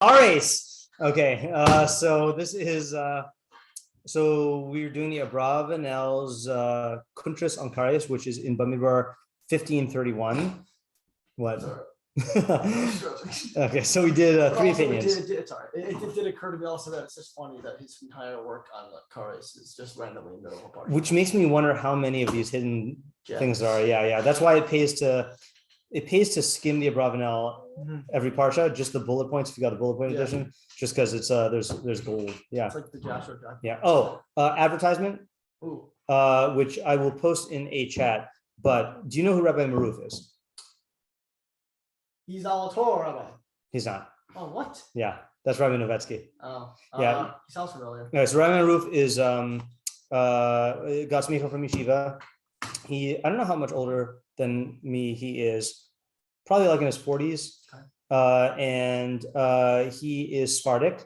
Kareis. Okay, so this is so we're doing the Abravanel's treatise on Kareis, which is in Bamidbar 1531. What? Okay, so we did three opinions. It did occur to me also that it's just funny that his entire work on Kareis is just randomly in the middle of a party. Which makes me wonder how many of these hidden things there are. Yeah. That's why it pays to skim the Abravanel every parsha, just the bullet points if you got a bullet point edition, just because it's there's gold. Yeah. It's like the Joshua guy. Yeah. Oh, advertisement. Ooh. Which I will post in a chat. But do you know who Rabbi Maruf is? He's our Torah rabbi. He's not. Oh, what? Yeah, that's Rabbi Novetsky. Oh, yeah. He sounds familiar. No, so Rabbi Maruf is got smicha from yeshiva. I don't know how much older than me he is. Probably like in his 40s. Okay. And he is Sephardic.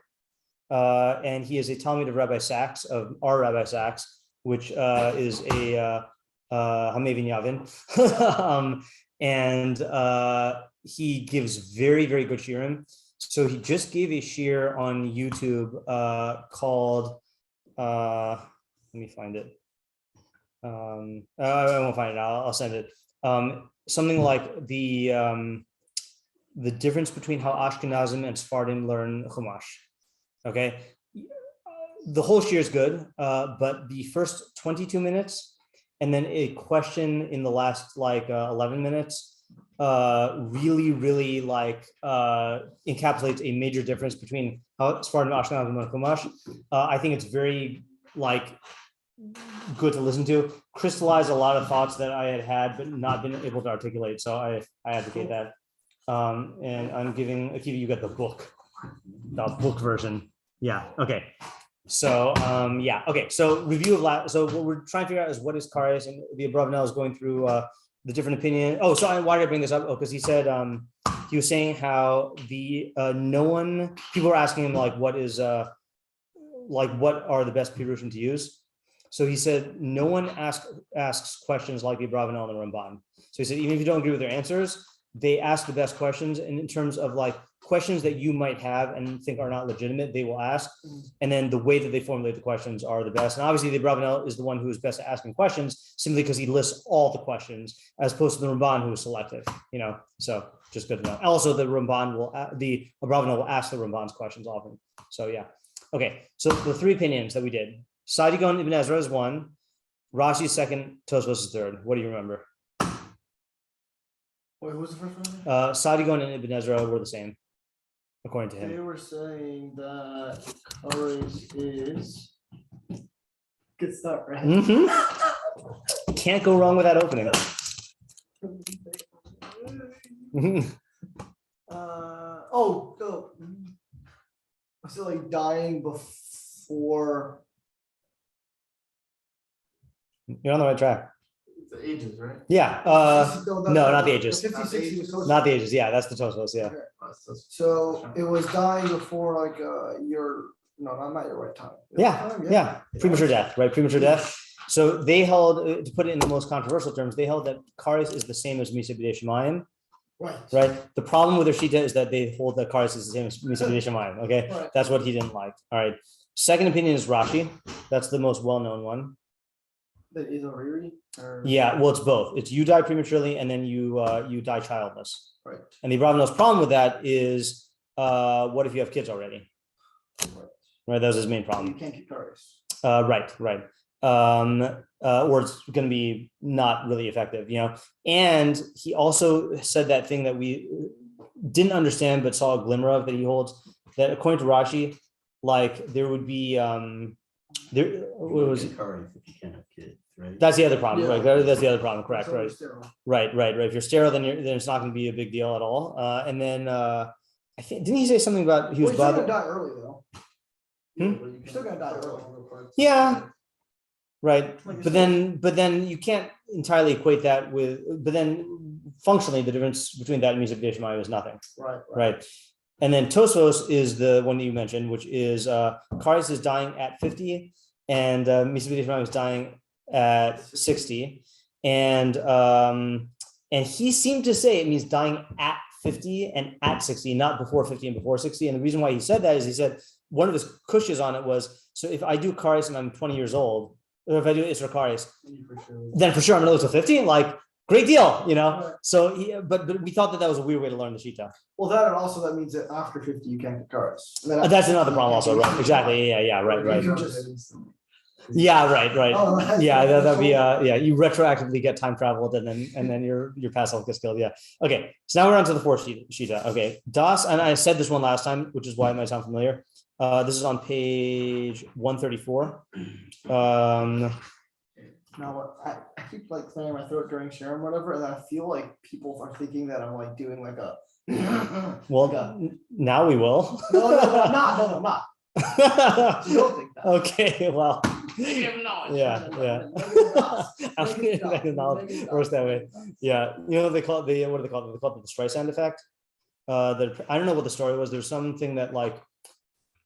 And he is a Talmud of Rabbi Sachs, of our Rabbi Sachs, which is a Hamevin Yavin. And he gives very, very good shiurim. So he just gave a shiur on YouTube called, let me find it. I won't find it. I'll send it. Something like the difference between how Ashkenazim and Sephardim learn Chumash. Okay, the whole shiur is good, but the first 22 minutes and then a question in the last 11 minutes really encapsulates a major difference between how Sephardim, Ashkenazim, and Chumash. I think it's very good to listen to. Crystallize a lot of thoughts that I had but not been able to articulate. So I advocate that. And I'm giving Akiva, you got the book version. Yeah. Okay. So okay. So review of so what we're trying to figure out is what is Kareis, and the Abravanel is going through the different opinion. Oh, so why did I bring this up? Oh, because he said he was saying how people were asking him what are the best Pirushim to use. So he said no one asks questions like the Abravanel and the Ramban. So he said even if you don't agree with their answers, they ask the best questions, and in terms of questions that you might have and think are not legitimate, they will ask. And then the way that they formulate the questions are the best. And obviously the Abravanel is the one who is best at asking questions simply because he lists all the questions as opposed to the Ramban who is selective, so just good to know. Also the Abravanel will ask the Ramban's questions often. So yeah. Okay. So the three opinions that we did, Sadigon Ibn Ezra is one, Rashi is second, Tosafos is third. What do you remember? Wait, who was the first one? Sadigon and Ibn Ezra were the same, according to him. They were saying that Kareis is good start, right? Mm-hmm. Can't go wrong with that opening. So dying before. You're on the right track. The ages, right? Yeah. No, not the ages. 50, 60 was not the ages. Yeah, that's the Tosafos. Yeah. Okay. So it was dying before not your right time. Yeah. Premature death, right? Premature death. So they held, to put it in the most controversial terms, they held that Kareis is the same as Misa B'dei Shemayim. Right. The problem with their Shita is that they hold that Kareis is the same as Misa B'dei Shemayim. Okay. Right. That's what he didn't like. All right. Second opinion is Rashi. That's the most well-known one. That is a reread? Yeah, well, it's both. It's you die prematurely and then you die childless. Right. And the Abravanel's problem with that is what if you have kids already? Right. That was his main problem. You can't keep Kareis. Right. Or it's going to be not really effective, And he also said that thing that we didn't understand but saw a glimmer of that he holds, that according to Rashi, there would be what was it? If you can't have kids, right? That's the other problem, Yeah. right? That's the other problem, correct? So Right. If you're sterile, then it's not going to be a big deal at all. And then I think didn't he say something about he was still bothered? gonna die early though. You're still gonna die early. Yeah. Right. But then you can't entirely equate that with. But then functionally, the difference between that and Misa B'dei Shemayim is nothing. Right. And then Tosafos is the one that you mentioned, which is Kareis is dying at 50, and Misa B'dei Shemayim is dying at 60, and he seemed to say it means dying at 50 and at 60, not before 50 and before 60. And the reason why he said that is he said one of his cushes on it was, so if I do Kareis and I'm 20 years old, or if I do Isra Kareis, then for sure I'm going to live to 50. Like, great deal, you know? Right. So, but we thought that was a weird way to learn the Shita. Well, that and also that means that after 50 you can't get Kareis. That's another problem also, right? Exactly. Yeah, right. You just- Yeah, right. Oh, that's- Yeah, that'd be that's yeah. You retroactively get time traveled, and then your past self gets killed. Yeah. Okay. So now we're on to the fourth shita. Okay. Das, and I said this one last time, which is why it might sound familiar. This is on page 134. Now I keep like clearing my throat during share and whatever, and I feel like people are thinking that I'm like doing like a Well, now we will. no, I'm not. You don't think that. Okay. Well. Yeah. Works that way. Yeah. You know, they call it what do they call it? They call it the Streisand effect. I don't know what the story was. There's something that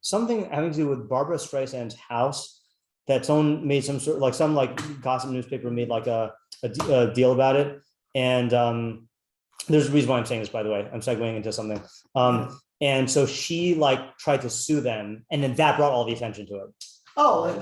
something having to do with Barbara Streisand's house that someone made some sort like some gossip newspaper made like a deal about it. And there's a reason why I'm saying this, by the way. I'm segueing into something. And so she tried to sue them, and then that brought all the attention to it. Oh, like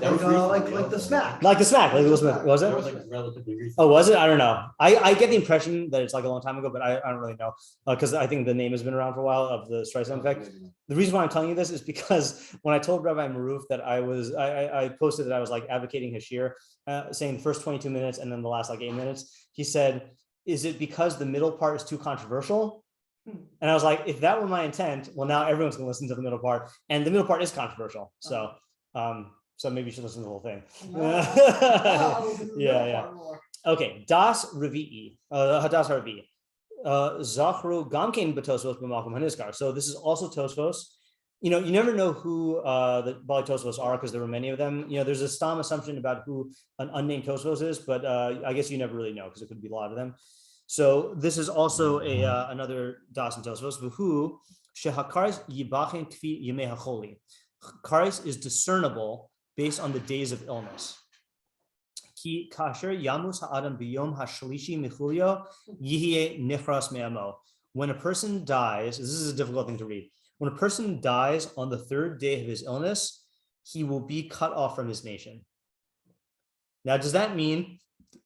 the smack. Like the smack, like Will Smith, was it? That was like relatively recent. Oh, was it? I don't know. I get the impression that it's like a long time ago, but I don't really know because I think the name has been around for a while of the Streisand effect. The reason why I'm telling you this is because when I told Rabbi Maruf that I posted that I was like advocating his shir, saying the first 22 minutes and then the last 8 minutes, he said, "Is it because the middle part is too controversial?" And I was like, if that were my intent, well, now everyone's going to listen to the middle part, and the middle part is controversial. So, so maybe you should listen to the whole thing. Yeah. Okay. Das Revi'i, Das Revi'i. Zachru Gamkein B'Tosfos B'Malkum Haniskar. So this is also Tosfos. You never know who the Bali Tosfos are because there were many of them. There's a stam assumption about who an unnamed Tosfos is, but I guess you never really know because it could be a lot of them. So this is also another Das and Tosfos. Who shehakaris yibachin kfi yemei hacholi. Karis is discernible based on the days of illness. Ki kasher yamus ha'adam b'yom hashlishi michulio yihye nichras me'amo. When a person dies, this is a difficult thing to read. When a person dies on the third day of his illness, he will be cut off from his nation. Now, does that mean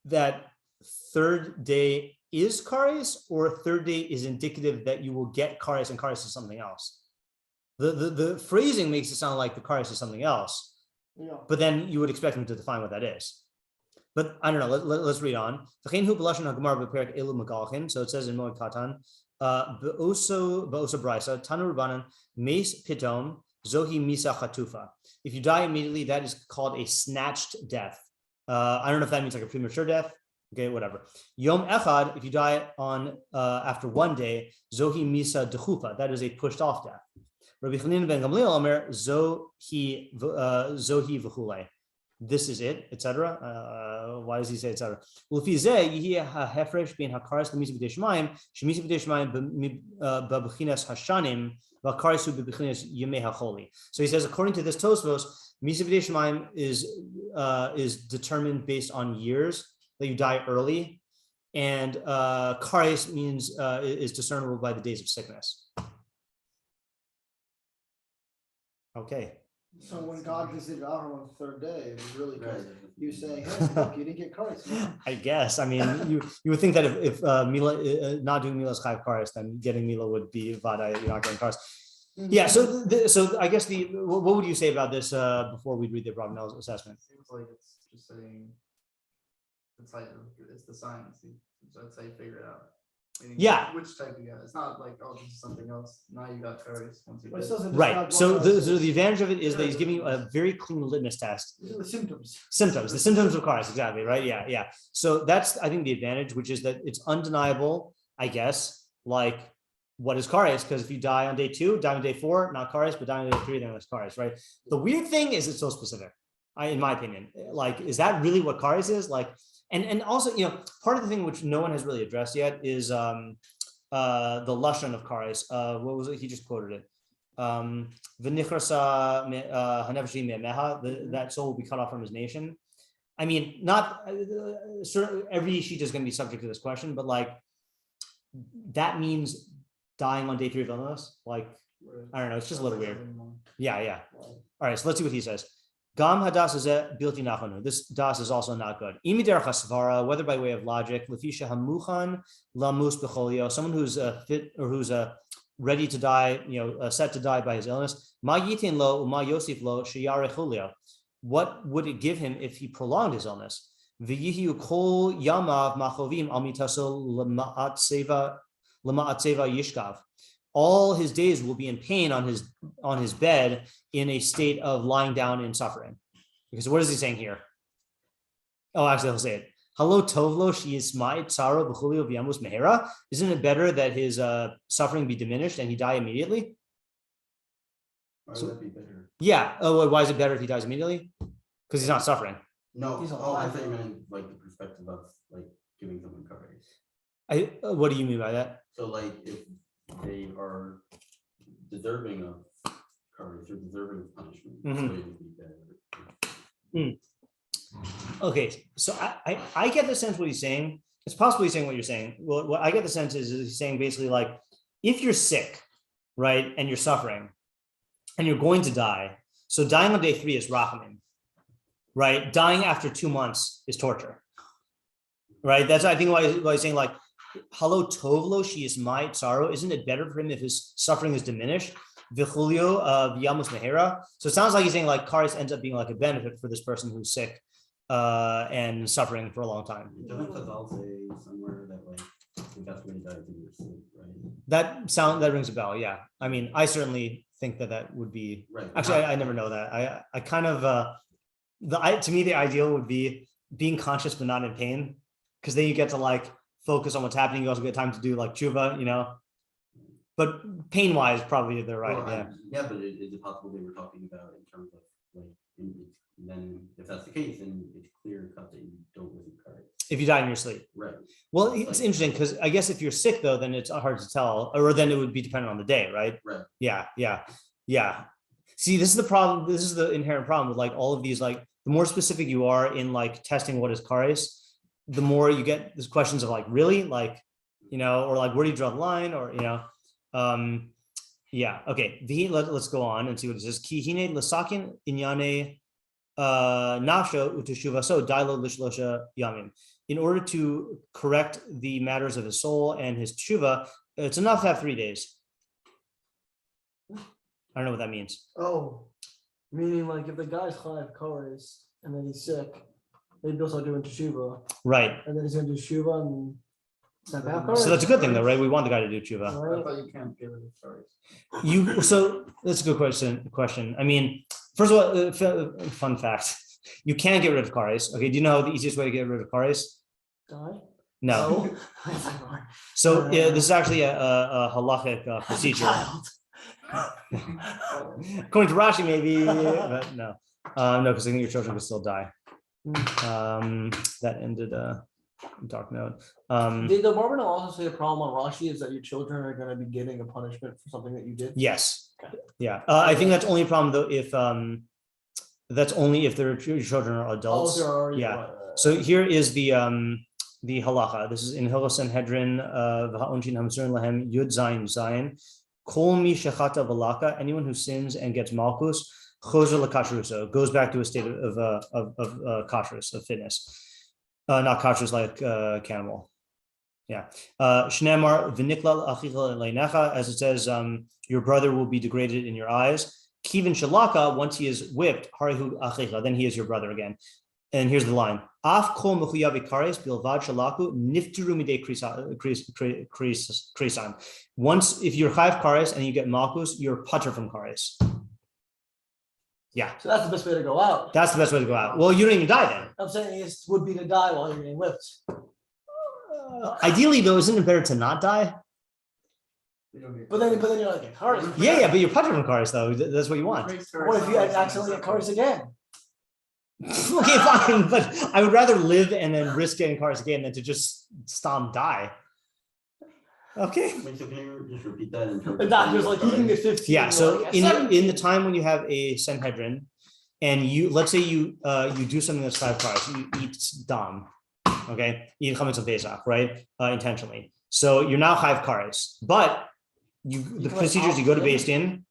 that third day is Kareis, or third day is indicative that you will get Kareis and Kareis is something else? The phrasing makes it sound like the Kareis is something else, but then you would expect him to define what that is. But I don't know. Let's read on. So it says in Moed Katan, Be'oso Brisa, Tanu Rabbanan, Meis Pitom, Zohi Misa Chatufa. If you die immediately, that is called a snatched death. I don't know if that means like a premature death. Okay, whatever. Yom Echad, if you die on after one day, Zohi Misa Dechufa, that is a pushed off death. Rabbi Chanin ben Gamliel Omer, Zohi V'chulei. This is it, etc. Why does he say etc.? Well, if he say hafresh bein hakaris l'misa b'dei shemaim, shemisa b'dei shemaim b'bechinas hashanim v'hakarisu b'bechinas yemei hacholi. So he says, according to this Tosafos, misa b'dei shemaim is determined based on years that you die early, and karis means is discernible by the days of sickness. Okay. So when God visited Abraham on the third day, it was really good. You saying, "Hey, look, you didn't get Kareis." I guess. I mean, you would think that if Mila not doing Mila's chayv Kareis, then getting Mila would be vada. You're not getting Kareis. Yeah. So I guess what would you say about this before we read the Abravanel assessment? Seems like it's just saying it's the science. So that's how you figure it out. Meaning Yeah. Which type you got? It's not like, oh, this is something else. Now you got Kareis. Right. So the advantage of it is that he's giving you a very clean litmus test. The symptoms. The symptoms of Kareis, exactly, right? Yeah. So that's, I think, the advantage, which is that it's undeniable, I guess, like what is Kareis? Because if you die on day 2, die on day 4, not Kareis, but die on day 3, then it's Kareis, right? The weird thing is it's so specific, in my opinion. Like, is that really what Kareis is? Like, and also, part of the thing which no one has really addressed yet is the lashon of Kareis. What was it? He just quoted it. That soul will be cut off from his nation. I mean, not every sheet is going to be subject to this question, but like that means dying on day 3 of illness? Like, I don't know. It's just a little weird. Yeah. All right. So let's see what he says. Gam hadas is bilti nachonu. This das is also not good. Imider chasvara, whether by way of logic, lefisha hamuchan lamus becholio, someone who's fit or who's ready to die, set to die by his illness. Ma yitin lo ma yosif lo sheyare chulio. What would it give him if he prolonged his illness? V'yihiu kol yamav machovim al mitaso lema'at seva yishkav. All his days will be in pain on his bed in a state of lying down in suffering. Because what is he saying here? Oh, actually, he'll say it. Hello, tovlo sheyismai tsaro b'chulio v'yamus mehera. Isn't it better that his suffering be diminished and he die immediately? Why would that be better? Yeah. Oh, why is it better if he dies immediately? Because he's not suffering. No. He's I alive. thought you meant like the perspective of like giving someone Kareis. What do you mean by that? So like if they are deserving of Kareis or deserving of punishment, so it would be better. Okay, so I get the sense what he's saying. It's possibly saying what you're saying. Well, what I get the sense is he's saying basically like, if you're sick, right, and you're suffering, and you're going to die, so dying on day 3 is rachamim, right? Dying after 2 months is torture, right? That's I think why he's saying like, Halo tovlo she is my sorrow. Isn't it better for him if his suffering is diminished? Vichulio v'yamus mehera. So it sounds like he's saying like Kareis ends up being like a benefit for this person who's sick and suffering for a long time. Doesn't Chazal say somewhere that like the best way to die is in your sleep, right? That rings a bell. Yeah, I mean, I certainly think that would be Right. Actually, I never know that. I kind of to me the ideal would be being conscious but not in pain, because then you get to like focus on what's happening. You also get time to do like Tשוba, But pain wise, probably they're right. Well, Yeah. but is it possible they were talking about in terms of like, then if that's the case, then it's clear cut that you don't receive Kareis. If you die in your sleep. Right. Well, it's interesting because I guess if you're sick though, then it's hard to tell, or then it would be dependent on the day, right? Right. Yeah. See, this is the problem. This is the inherent problem with like all of these, like the more specific you are in like testing what is Kareis, the more you get these questions of like, really? Like, or like, where do you draw the line? Or, yeah. Okay. Let's go on and see what it says. Ki hine l'sakin inyane nafsho u'teshuvaso dailo lishlosha yamim. In order to correct the matters of his soul and his teshuva, it's enough to have 3 days. I don't know what that means. Oh, meaning like if the guy's chayav Kareis and then he's sick, maybe he'll start doing teshuva, Right. and then he's gonna do teshuva and step out. So that's a good thing though, right? We want the guy to do teshuva. I thought you can't get rid of stories. So that's a good question. I mean, first of all, fun fact: you can get rid of Kareis. Okay, do you know the easiest way to get rid of Kareis? Die? No. So this is actually a halachic procedure. According to Rashi, maybe, but no, because I think your children could still die. That ended a dark note. Did the Abravanel also say a problem on Rashi is that your children are going to be getting a punishment for something that you did? Yes. Okay. Yeah. I think that's only a problem though if that's only if their children are adults. they're already Yeah. So here is the halacha. This is in Hilchos Sanhedrin, והעונשין המסורין להם יud zayin zayin. Kol mi shechata v'laka. Anyone who sins and gets malchus, chozer l'kashruso, goes back to a state of kashrus, of fitness. Not kashrus like cannibal. Yeah. Shneimar v'nikla achicha leinecha, as it says, your brother will be degraded in your eyes. Kivin shalaka, once he is whipped, harihu achicha, then he is your brother again. And here's the line: Af kol mechuyavi Kareis bilvad shalaku nifteru midei krisan. Once, if you're chayav Kareis and you get malchus, you're putter from Kareis. Yeah. So that's the best way to go out. That's the best way to go out. Well, you don't even die then. I'm saying it would be to die while you're getting whipped. Ideally, though, isn't it better to not die? But then you're like, Kareis. Yeah, but you're putter from Kareis, though. That's what you want. What if you accidentally get Kareis again? Okay, fine, but I would rather live and then risk getting Kareis again than to just stomp die. Okay. Wait, so can you just repeat that in terms The of doctor's like, you can get 15. Yeah. So like, in the time when you have a Sanhedrin, and let's say you do something that's 5 Kareis, you eat dam, okay, eat chametz on Pesach, right, intentionally. So you're now 5 Kareis, but the procedures, you go to Beis Din,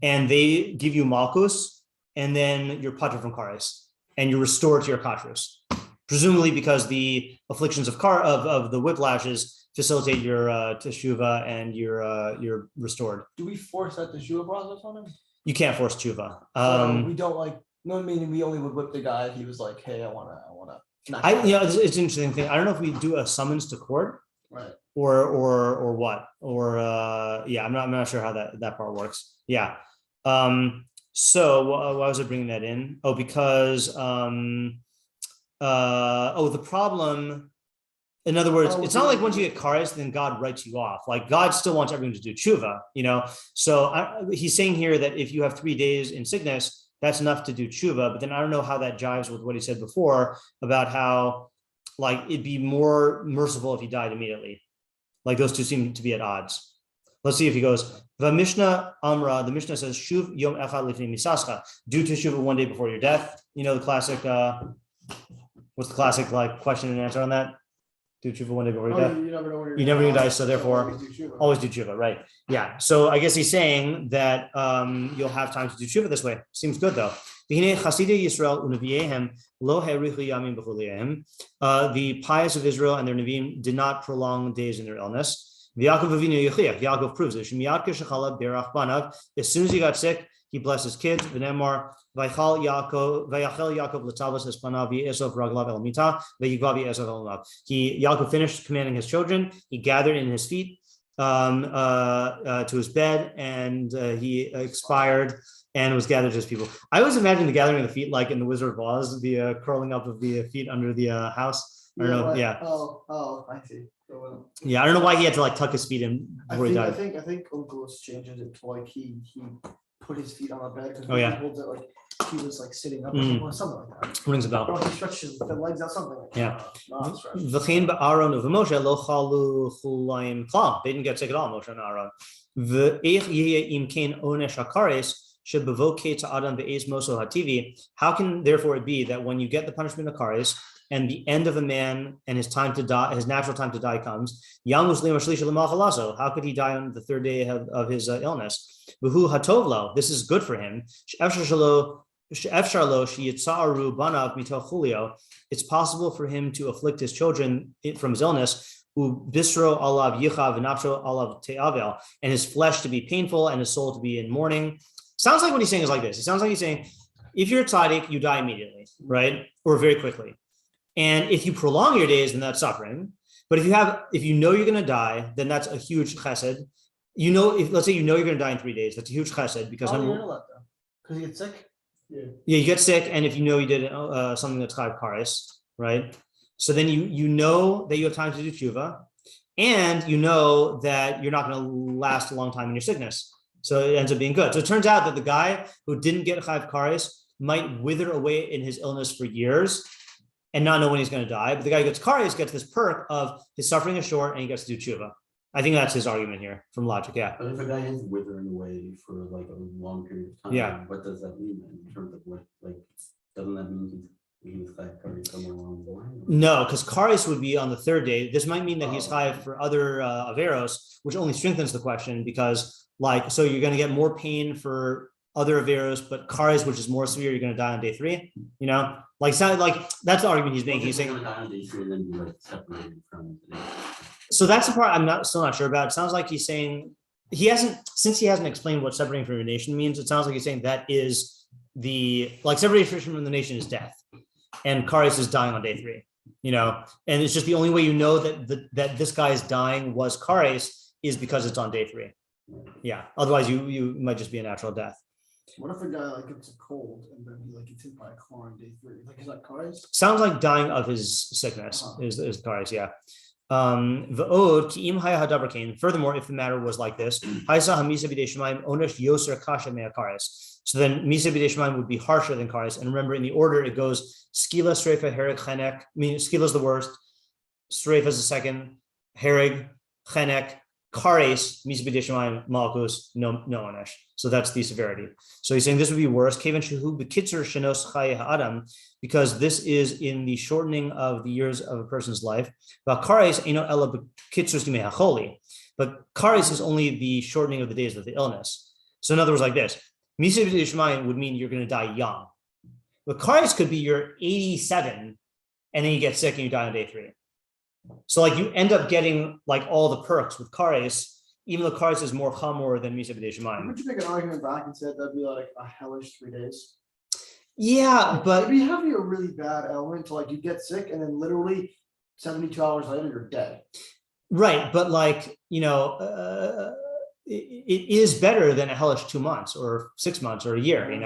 and they give you malchus, and then you're patur from Kareis, and you're restored to your katrus. Presumably because the afflictions of the whiplashes facilitate your teshuva and you're restored. Do we force that teshuva process on him? You can't force teshuva. So we don't like. No, meaning we only would whip the guy if he was like, "Hey, I wanna." It's an interesting thing. I don't know if we do a summons to court, right? Or what? I'm not sure how that part works. Yeah. So why was I bringing that in? Oh, because the problem. In other words, it's not like once you get Kareis, then God writes you off. Like God still wants everyone to do tshuva, So he's saying here that if you have 3 days in sickness, that's enough to do tshuva. But then I don't know how that jives with what he said before about how, like, it'd be more merciful if he died immediately. Like those two seem to be at odds. Let's see if he goes. The Mishnah Amra. The Mishnah says, "Shuv yom echad lifnei misascha." Do teshuva 1 day before your death. The classic. What's the classic like question and answer on that? Do tshuva 1 day before your death. You never know when you never die, so therefore always do tshuva, right? Yeah. So I guess he's saying that you'll have time to do tshuva this way. Seems good though. The pious of Israel and their Nevi'im did not prolong days in their illness. Yaakov proves it. As soon as he got sick, he blessed his kids. V'nemar vaychal Yaakov l'tavos espanav v'yesov raglav el mita v'yigvav v'yesov el mav. Yaakov finished commanding his children. He gathered in his feet to his bed, and he expired and was gathered to his people. I always imagine the gathering of the feet like in the Wizard of Oz, the curling up of the feet under the house. I don't know. Right. Yeah. Oh, I see. Yeah, I don't know why he had to like tuck his feet in before he died. I think Uncle changes it to like he put his feet on the bed because he holds it like he was like sitting up or something like that. Rings a bell. Or he stretches the legs out, something like yeah. that. V'chein ba'aron of Moshe lo chalu chulayim klam. They didn't get sick at all, Moshe and Aaron. V'eich yeh im kein onesh hakares shebevoke to adam ve'ez moso hativi. How can therefore it be that when you get the punishment of Kareis and the end of a man and his time to die, his natural time to die comes, how could he die on the 3rd day of his illness? This is good for him. It's possible for him to afflict his children from his illness, and his flesh to be painful and his soul to be in mourning. Sounds like what he's saying is like this. It sounds like he's saying, if you're a tzaddik, you die immediately, right? Or very quickly. And if you prolong your days, then that's suffering. But if you know you're going to die, then that's a huge chesed. Let's say you're going to die in 3 days, that's a huge chesed because because you get sick. Yeah, you get sick, and if you know you did something that's chayav kares, right? So then you know that you have time to do tshuva, and you know that you're not going to last a long time in your sickness. So it ends up being good. So it turns out that the guy who didn't get chayav kares might wither away in his illness for years and not know when he's going to die. But the guy who gets Kareis gets this perk of his suffering is short and he gets to do tshuva. I think that's his argument here from logic, yeah. But if a guy is withering away for like a long period of time, yeah, what does that mean in terms of what, like, doesn't that mean he's like Kareis somewhere along the line? No, because Kareis would be on the 3rd day. This might mean that he's chayav for other averos, which only strengthens the question because, like, so you're going to get more pain for other averos, but Kareis, which is more severe, you're going to die on day 3. Like that's the argument he's making. He's saying going to die on day 3 and then be like separated from it. So that's the part I'm still not sure about. It sounds like he's saying since he hasn't explained what separating from your nation means. It sounds like he's saying that is separation from the nation is death, and Kareis is dying on day 3. And it's just the only way you know that this guy is dying was Kareis is because it's on day 3. Yeah. Otherwise, you might just be a natural death. What if a guy like gets a cold and then he like gets hit by a car on day 3? Like, is that Kareis? Sounds like dying of his sickness is Kareis, yeah. Furthermore, if the matter was like this, so then Misa B'dei Shemaim would be harsher than Kareis. And remember, in the order it goes Skila, Streifa, Hereg, Chenek. I mean, Skila is the worst, Streifa is the second, Hereg, Chenek, Kareis, Misa B'dei Shemaim, Malchus, no onesh. So that's the severity. So he's saying this would be worse, because this is in the shortening of the years of a person's life. but Kareis is only the shortening of the days of the illness. So in other words, like this, Misa b'Yishmayim would mean you're going to die young. But Kareis could be you're 87 and then you get sick and you die on day 3. So like you end up getting like all the perks with Kareis, even though Kareis is more chamor than Misa b'Yishmayim. Would you make an argument back and said that'd be like a hellish 3 days? Yeah, but it'd be having a really bad element to like you get sick and then literally 72 hours later you're dead. right, but like it is better than a hellish 2 months or 6 months or a year. I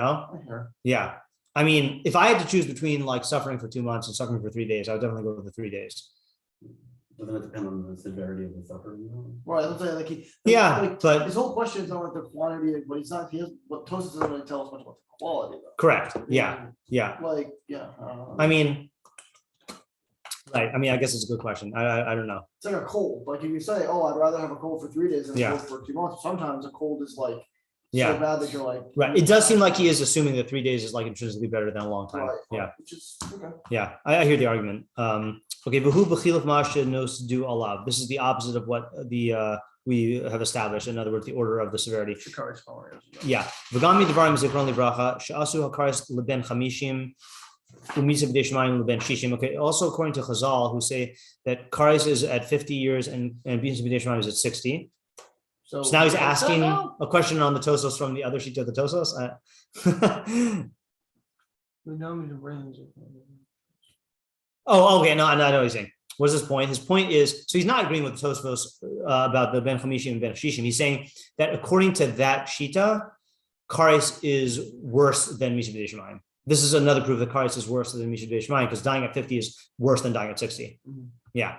hear. Yeah, I mean, if I had to choose between like suffering for 2 months and suffering for 3 days, I would definitely go with the 3 days. Doesn't it depend on the severity of the suffering? Right, I'm saying like Yeah, but his whole question is not like the quantity, but he's not. He has, but Tosafos doesn't really tell us much about the quality though. correct. Yeah. Like yeah. I don't know. I mean, right. I mean, I guess it's a good question. I don't know. It's like a cold. Like if you say, "Oh, I'd rather have a cold for 3 days than a Yeah. cold for 2 months." Sometimes a cold is like Yeah. so bad that you're like. Right. It does seem like he is assuming that 3 days is like intrinsically better than a long time. Right, Yeah. which is okay. Yeah. I hear the argument. Okay. But who b'chiluf masha knows do alav? This is the opposite of what the we have established. In other words, the order of the severity. Kareis followers. Yeah. V'gami devarim zikron livracha she'asu hakaris leben chamishim u'misa b'deshmayim leben shishim. Okay. Also, according to Chazal, who say that Kareis is at 50 years and misa b'deshmayim is at 60. So now he's asking a question on the Tosafos from the other sheet of the Tosafos. We know the range. Oh, okay. No, I know what he's saying. What's his point? His point is, so he's not agreeing with the Tosafos about the Ben Chamishim and Ben Shishim. He's saying that according to that Shita, Kareis is worse than Misa b'Yishmayim. This is another proof that Kareis is worse than Misa b'Yishmayim because dying at 50 is worse than dying at 60. Mhm. Yeah.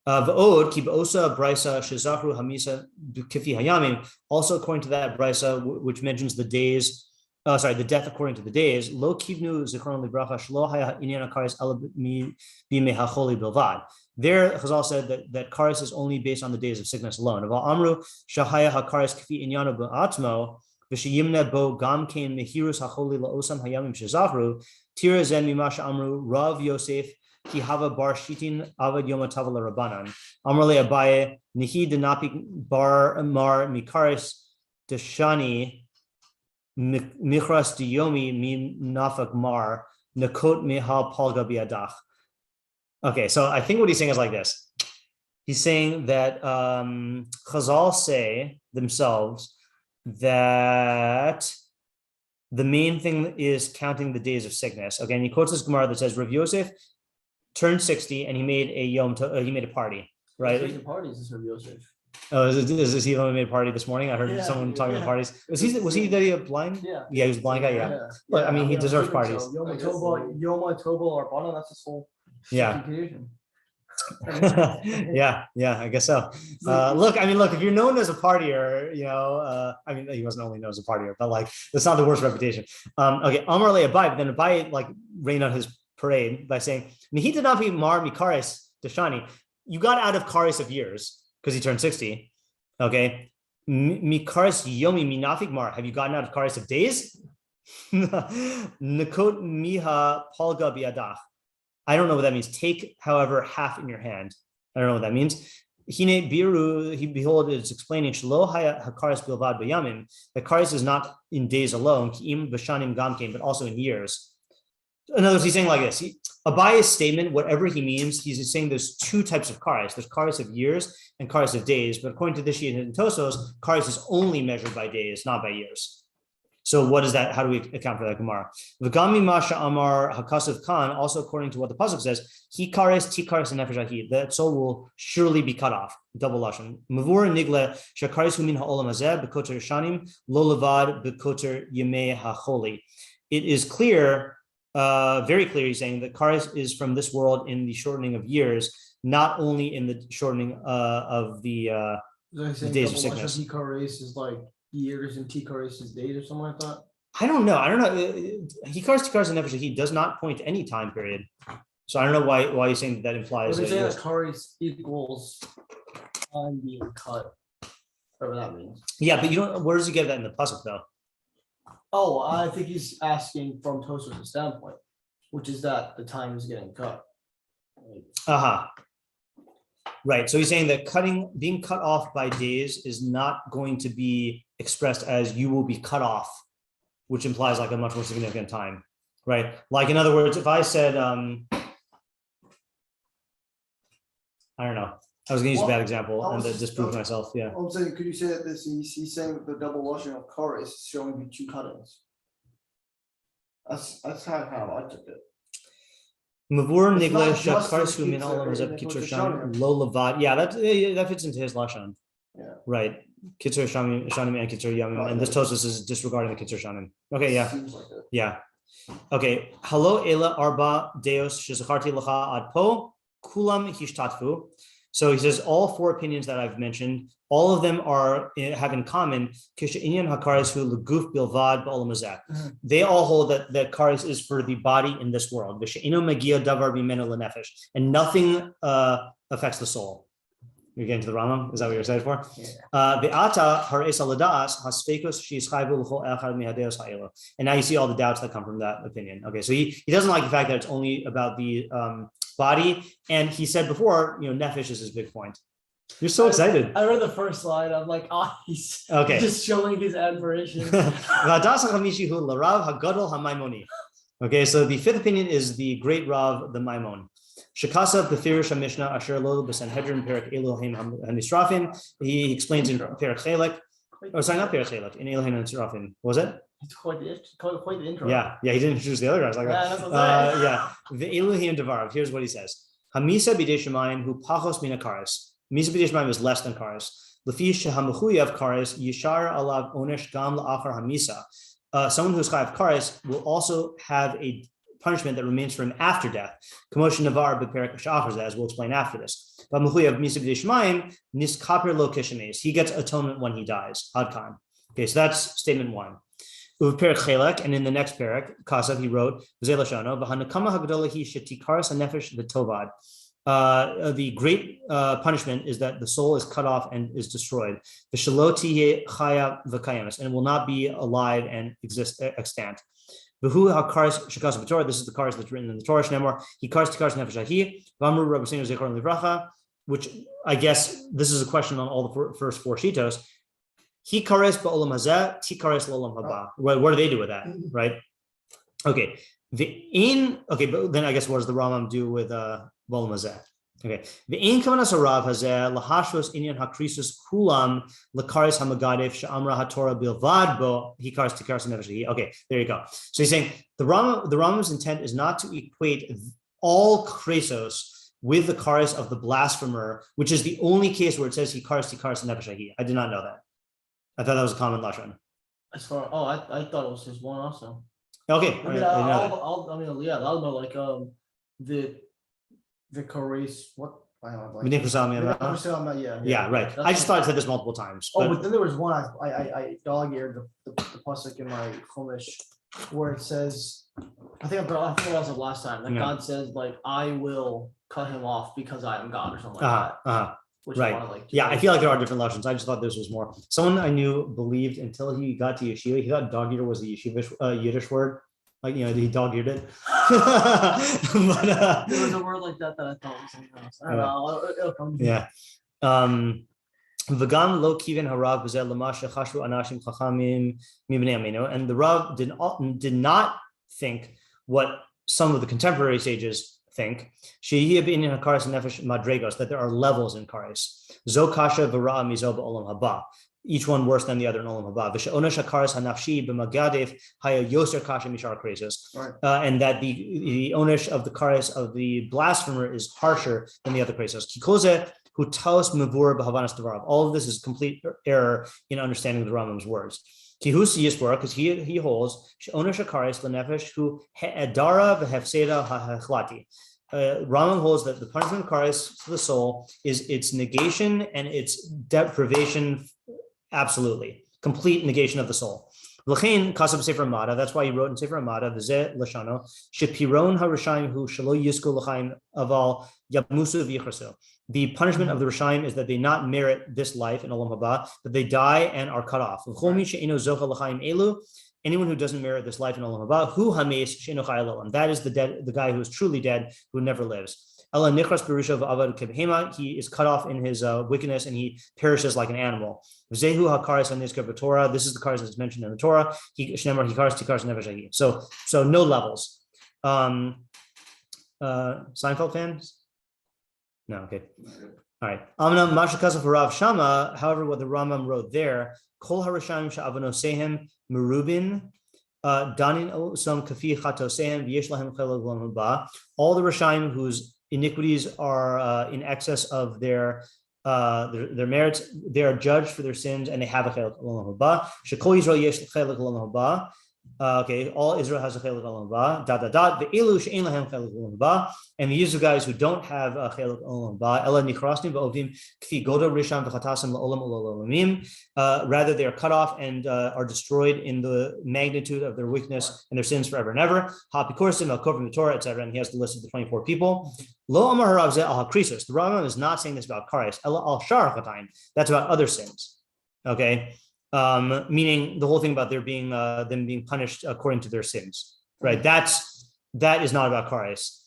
V'od ki b'osa brisa shezachru hamisa kifi hayamim. Also, according to that brisa, which mentions the days, the death according to the days. Lo kivnu zichron libracha shlo haya inyan kares ala b'mei hacholi bilvad. There, Chazal said that Kareis is only based on the days of sickness alone. Aval amru shahaya hakares kifi inyano b'atmo v'sheyimne bo gam kein mehirus hacholi laosam hayamim shezachru tira zen mimasha amru Rav Yosef ki hava bar shitin avad yom atavala rabbanan amrle abaye nihi denapi bar mar mikaris deshani michras diyomi mi nafak mar nakot mehal palga biadach. Okay, so I think what he's saying is like this. He's saying that Chazal say themselves that the main thing is counting the days of sickness. Okay, and he quotes this Gemara that says Rav Yosef turned 60 and he made a he made a party, right? The parties is Rav Yosef. Oh, is he the one who made a party this morning? I heard someone talking about parties. Was he the blind? Yeah. Yeah, he was a blind guy. Yeah. But I mean, he deserves parties. Yoma Tobal Arbana, that's his whole Yeah. confusion. yeah, I guess so. Look, if you're known as a partier, I mean, he wasn't only known as a partier, but like that's not the worst reputation. Okay, Amar le Abai, but then Abai like rained on his parade by saying, "He did not be mar mikaris deshani." You got out of karis of years because he turned 60. Okay, mikaris yomi minafik mar. Have you gotten out of karis of days? Nakot miha palga biadach. I don't know what that means. Take, however, half in your hand. I don't know what that means. Hine biru, behold, it's explaining shlo hakaris bilvad b'yamim. The karis is not in days alone, ki'im b'shanim gamkein, but also in years. In other words, he's saying like this. Abaya's statement, whatever he means, he's saying there's two types of karis. There's karis of years and karis of days. But according to this sheet in Tosafos, karis is only measured by days, not by years. So what is that? How do we account for that Gemara? V'gami masha amar hakasav Khan, also according to what the pasuk says, he kares, ti kares, and nefesh ahid, that soul will surely be cut off. Double lashon. Mavur nigle shakares humin ha'olam hazeh b'koter shanim lo levad b'koter yemei hacholi. It is clear, very clear. He's saying that kares is from this world in the shortening of years, not only in the shortening of the days of sickness. Kareis is like years and Kareis is days or something like that. I don't know. Hikaris and Nefesh, he does not point to any time period. So I don't know why you're saying that implies. They say that Kareis equals time being cut. Whatever that means. Yeah, but you don't. Where does he get that in the pasuk though? Oh, I think he's asking from Tosafos' standpoint, which is that the time is getting cut. Right. So he's saying that being cut off by days is not going to be expressed as you will be cut off, which implies like a much more significant time. Right. Like in other words, if I said, I don't know, I was going to use a bad example and to disprove myself. Yeah. I'm saying, could you say that he's saying that the double lashon of Kareis is showing you two cuttings? That's how I took it. Mavur It's nigle not just shakaris the hu min kitzur, olam hazeh it's kitzur the sham shanim. lo levad. Yeah, that fits into his lashon. Yeah. Right. Kitzur shanim and kitzur yamim, and this Tosafos is disregarding the kitzur shanim. Okay. Yeah. Seems like it. Yeah. Okay. Hello, Ela Arba Deos Shizacharti Lacha Ad Po Kulam Hishtatfu. So he says all four opinions that I've mentioned, all of them have in common Kishainyan Hakaris Hu Laguf Bilvad Ba'olam Hazeh. They all hold that Karis is for the body in this world. V'she'ino Magia Davar B'meno Lenefesh, and nothing affects the soul. You're getting to the Rambam? Is that what you're excited for? Ve'ata hareis aladas hasfekos she'ishayvu l'chol echad mihadeos ha'elo. And now you see all the doubts that come from that opinion. Okay, so he doesn't like the fact that it's only about the body. And he said before, nefesh is his big point. You're so excited. I read the first slide. I'm like, he's okay. Just showing his admiration. Okay, so the fifth opinion is the great Rav, the Maimon. Shekasa Befirish Mishnah Asher Lo B'Sanhedrin Perak Elohim HaNisrafim. He explains in Perak Chelek. Oh, sorry, not Perak Chelek. In Elohim HaNisrafim. Was it? It's quite the intro. Yeah, he didn't introduce the other guys like that. Yeah, the Elohim Devarav. Here's what he says: Hamisa B'Dei Shemayim Hu Pachos Mina Kares. Misa B'Dei Shemayim is less than Kares. Lefi Shehamechuyav Kares Yishar Alav Onesh Gam La'achar Hamisa. Someone who's chayav Kares will also have a punishment that remains for him after death. Commotion Navar B'Perak Shachar, as we'll explain after this. But Mechuyav Misa B'Dei Shemayim Niskaper Lo Kishames. He gets atonement when he dies. Adkan. Okay, so that's statement one. Perak Chelek, and in the next parak, Kasav, he wrote, the great punishment is that the soul is cut off and is destroyed. And it will not be alive and extant. This is the Kareis that's written in the Torah. Which I guess this is a question on all the first four shitos. He kares ba'olam hazeh, ti kares l'olam haba. What do they do with that, right? Okay, but then I guess what does the Rambam do with ba'olam hazeh? Okay, ve'in kavanas harav hazeh lahashvos inyan hakrisus kulam lekares hamagadef she'amra haTorah bilvad bo he kares ti kares nefesh. Okay, there you go. So he's saying the Rambam's intent is not to equate all kresos with the kares of the blasphemer, which is the only case where it says he kares ti kares nefesh. I did not know that. I thought that was a common lashon. I thought it was just one also. Okay. Yeah, that'll be like the Kareis. What? Yeah, right. I just thought I said this multiple times. But then there was one I dog-eared the pasuk in my Chumash where it says, I think that was the last time that God says like I will cut him off because I am God or something like that. Right. I feel like there are different lashons. I just thought this was more. Someone I knew believed until he got to yeshiva, he thought dog eater was the yeshivish Yiddish word. Like, he dog eared it. But, there was a word like that I thought was something else. I don't know. It'll come. Yeah. V'gam lo kiven harav b'zeh l'mashe chashvu anashim chachamim mibnei aminu. And the Rav did not think what some of the contemporary sages think, that there are levels in Kareis. Zo kasha v'ra'a mizo ba'olam haba. Each one worse than the other in olam haba. V'she'onesh hakares hanafshi b'magadef haya yoser kasha mishar kresos. And that the onesh of the Kareis of the blasphemer is harsher than the other kresos. Kikoze hu taos mevur b'havanas devarav. All of this is complete error in understanding the Rambam's words. Kihus yisbor, because he holds she'onesh hakares l'nefesh hu he'edara v'hefseda ha'hechlati. Rambam holds that the punishment of Kareis to the soul is its negation and its deprivation, absolutely complete negation of the soul. L'chein kasab sefer Mada. That's why he wrote in sefer Mada v'zeh lashano shepiron harishayim hu shelo yisku l'chaim aval yamusu v'yichrasu. The punishment of the Rishaim is that they not merit this life in Olam Haba, that they die and are cut off. anyone who doesn't merit this life in Olam Haba, who hames she'eno chai l'olam. That is the guy who is truly dead, who never lives. Ela nichras berusha v'avad kebehema. He is cut off in his wickedness, and he perishes like an animal. Zehu hakaris hanizkar b'Torah. This is the karis that's mentioned in the Torah. He shnemar hikaris tikaris nevashahi. So no levels. Seinfeld fans? No, okay. All right. Amna mashakasav Rav Shama. However, what the Rambam wrote there, kol harashayim sha'avonosehem merubin. Danin osam kafi chatosehem v'yesh lahem chelek l'olam haba. All the Rashayim whose iniquities are in excess of their merits, they are judged for their sins, and they have a chelek l'olam haba. Shekol Yisrael yesh chelek l'olam haba. Okay, all Israel has a chelek l'olam haba. The elu she'en lahem chelek l'olam haba, and the use of guys who don't have a chelek l'olam haba. Ela nichrasnim v'ovdim kfi goda risham v'chatasam l'olam u'lolamim. Rather, they are cut off and are destroyed in the magnitude of their weakness and their sins forever and ever. Hapikorsim al from the Torah, etc. And he has the list of the 24 people. Lo amar harav zeh al hakrisos. The Rambam is not saying this about Kareis. Ela al shar chatayim. That's about other sins. Okay. Meaning the whole thing about them being punished according to their sins, right? That is not about Kareis.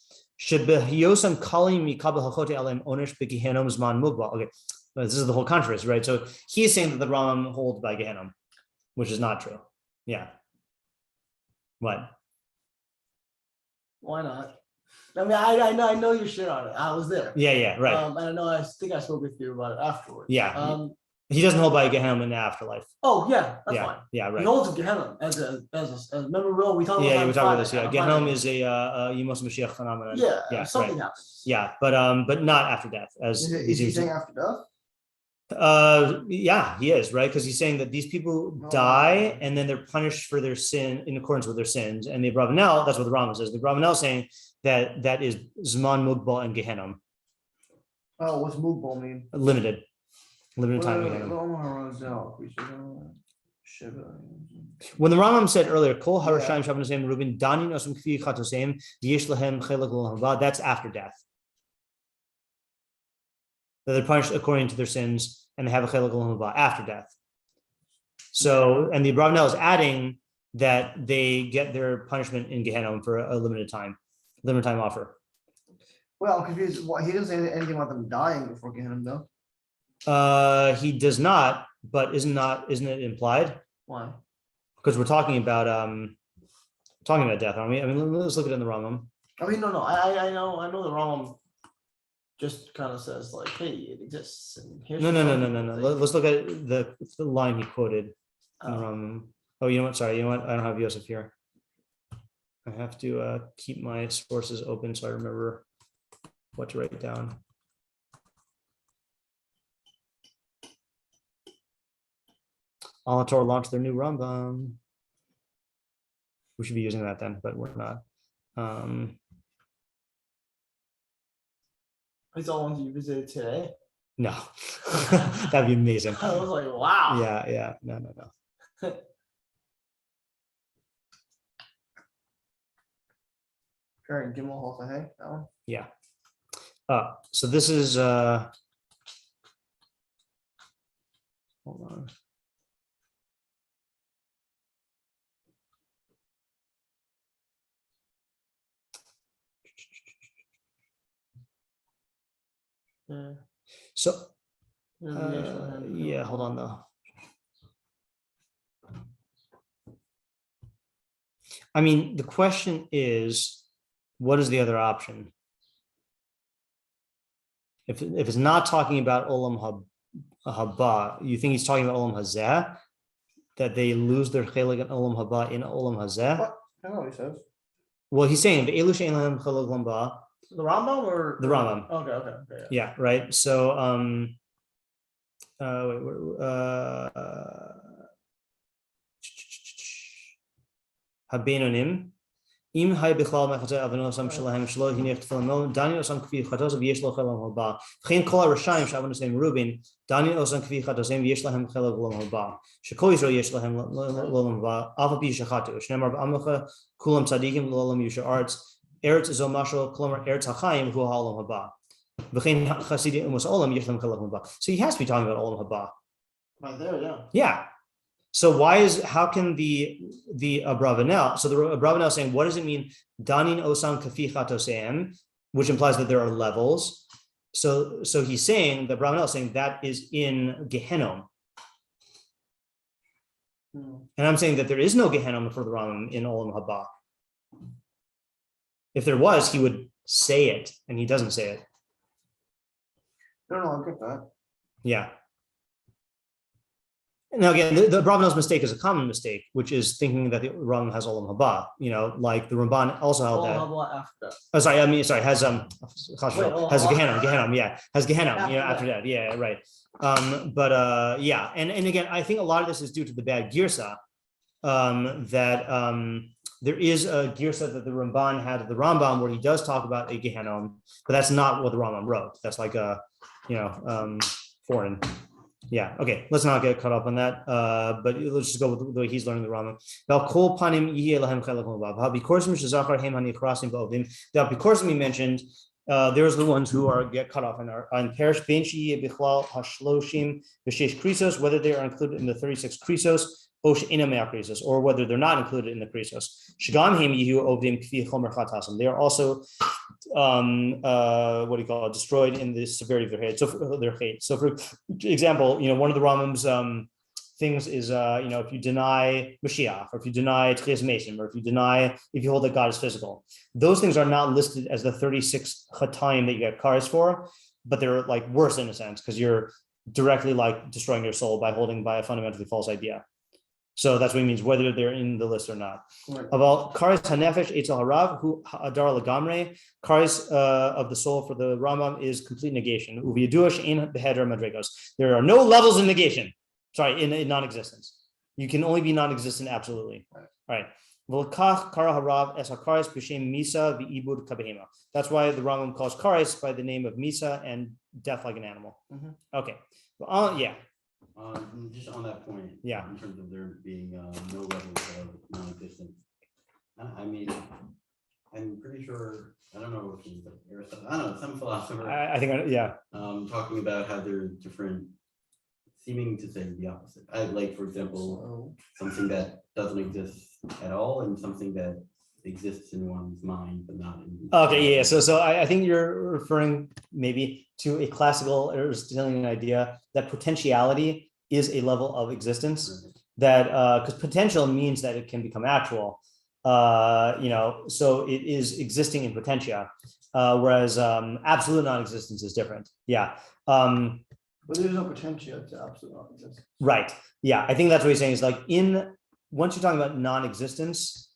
Okay, this is the whole controversy, right? So he is saying that the Rambam holds by Gehenna, which is not true. Yeah. What? Why not? I mean, I know your shit on it. I was there. Yeah, right. I think I spoke with you about it afterwards. Yeah. He doesn't hold by Gehenna in the afterlife. Oh yeah, that's fine. Yeah, right. He holds Gehenna as remember, Will, we talked about Yeah, we talked about this. Yeah, Gehenna Friday. is a Yemos Mashiach phenomenon. Yeah, something right. happens. Yeah, but not after death. As Is he saying after death? Yeah, he is, right? Because he's saying that these people die and then they're punished for their sin in accordance with their sins. And the Abravanel, that's what the Rambam says. The Abravanel is saying that is Zman Mugbal and Gehenna. Oh, what's Mugbal mean? Limited time. Gehenna. When the Rambam said earlier, Kol Harashayim Shabbanosem Rubin Danin Osam Kfi Chatosem Yesh Lahem Chelek L'Olam Haba. That's after death. That they're punished according to their sins, and they have a chelek l'olam haba after death. So, and the Abravanel is adding that they get their punishment in Gehenna for a limited time offer. Well, I'm confused. Well, he doesn't say anything about them dying before Gehenna, though. He does not, but isn't it implied? Why? Because we're talking about death, aren't we? I mean, let's look at it in the Rambam. I mean, no. I know the Rambam just kind of says like, hey, it exists. And here's No. like, Let's look at the line he quoted. In the Rambam. Oh, you know what? Sorry, you know what? I don't have Yosef here. I have to keep my sources open so I remember what to write down. Alator launched their new Rambam. We should be using that then, but we're not. It's all ones you visited today. No, that'd be amazing. I was like, wow. Yeah. No. Sure, Gimel Hosahay, that one. Yeah. So this is hold on. Yeah. So yeah, hold on though. I mean, the question is, what is the other option? If it's not talking about Olam Haba, you think he's talking about Olam Hazeh, that they lose their chelik and Olam Haba in Olam Hazeh? What? I know what he says. Well, he's saying the Elu she'en lahem chelik Olam Haba. The Rambam or The Rambam. Okay. Yeah, right. So Habenonim. Im hay bichlal mechateh avanosam shalahem shlo hinech tefillah Daniel osam kfi chatosam v'yesh lo chelam haba. V'chein kol harashayim shavanosem Rubin Daniel osam kfi chatosam v'yesh lahem chelam olam haba. Shekol Yisrael yesh lahem olam haba. Alpha pi shachatu. Shnemar b'amlecha kulam tzadikim l'olam yusha arts. Eretz is omashal kolomar eretz hachayim hu ha'olam haba. V'chein chasidim umus olam yesh lahem chelam haba. So he has to be talking about olam haba. Right there, yeah. Yeah. How can the Abravanel, so the Abravanel saying, what does it mean? Danin osam kafi chatosem, which implies that there are levels. So he's saying, the Abravanel is saying that is in Gehenom. And I'm saying that there is no Gehenom for the Rambam in Olam Haba. If there was, he would say it, and he doesn't say it. No, I get that. Yeah. Now again, the Abravanel's mistake is a common mistake, which is thinking that the Rambam has Olam Haba. Like the Ramban also held that. After that. Oh, sorry. Has Gehenom, yeah, has Gehenom, After after that, yeah, right. Yeah, and again, I think a lot of this is due to the bad girsa, that there is a girsa that the Ramban had of the Rambam where he does talk about a Gehenom, but that's not what the Rambam wrote. That's like a, foreign. Yeah, okay, let's not get caught up on that. But let's just go with the way he's learning the Rambam. The apikorim we mentioned, there's the ones who get cut off and are on perish krisos, whether they are included in the 36 krisos, or whether they're not included in the krisos. They are also destroyed in the severity of their hate. So for example, one of the Rambam's things is if you deny Mashiach, or if you deny Tchias Mason, or if you hold that God is physical, those things are not listed as the 36 chataim that you get Kareis for, but they're like worse in a sense, because you're directly like destroying your soul by holding by a fundamentally false idea. So that's what it means, whether they're in the list or not. About Kareis hanefesh etzel harav hu adar lagamre. Kareis of the soul for the Rambam is complete negation. Uviyaduash in beheder madrigos. There are no levels in negation. Sorry, in non-existence. You can only be non-existent absolutely. All right. Volkach kara harav es hakareis b'shem misa v'ibud kabehema. That's why the Rambam calls Kareis by the name of misa and death like an animal. Okay. Yeah. Just on that point, yeah, in terms of there being no levels of non-existence, I mean, I'm pretty sure, I don't know if it's like Aristotle, I don't know, some philosopher. I think, yeah. Talking about how they're different, seeming to say the opposite. Like, for example, something that doesn't exist at all and something that exists in one's mind, but not in. Okay, yeah. So I think you're referring maybe to a classical Aristotelian idea that potentiality is a level of existence, that because potential means that it can become actual, so it is existing in potentia, whereas absolute non-existence is different. Yeah. But there's no potential to absolute non-existence. Right. Yeah. I think that's what he's saying is like once you're talking about non-existence,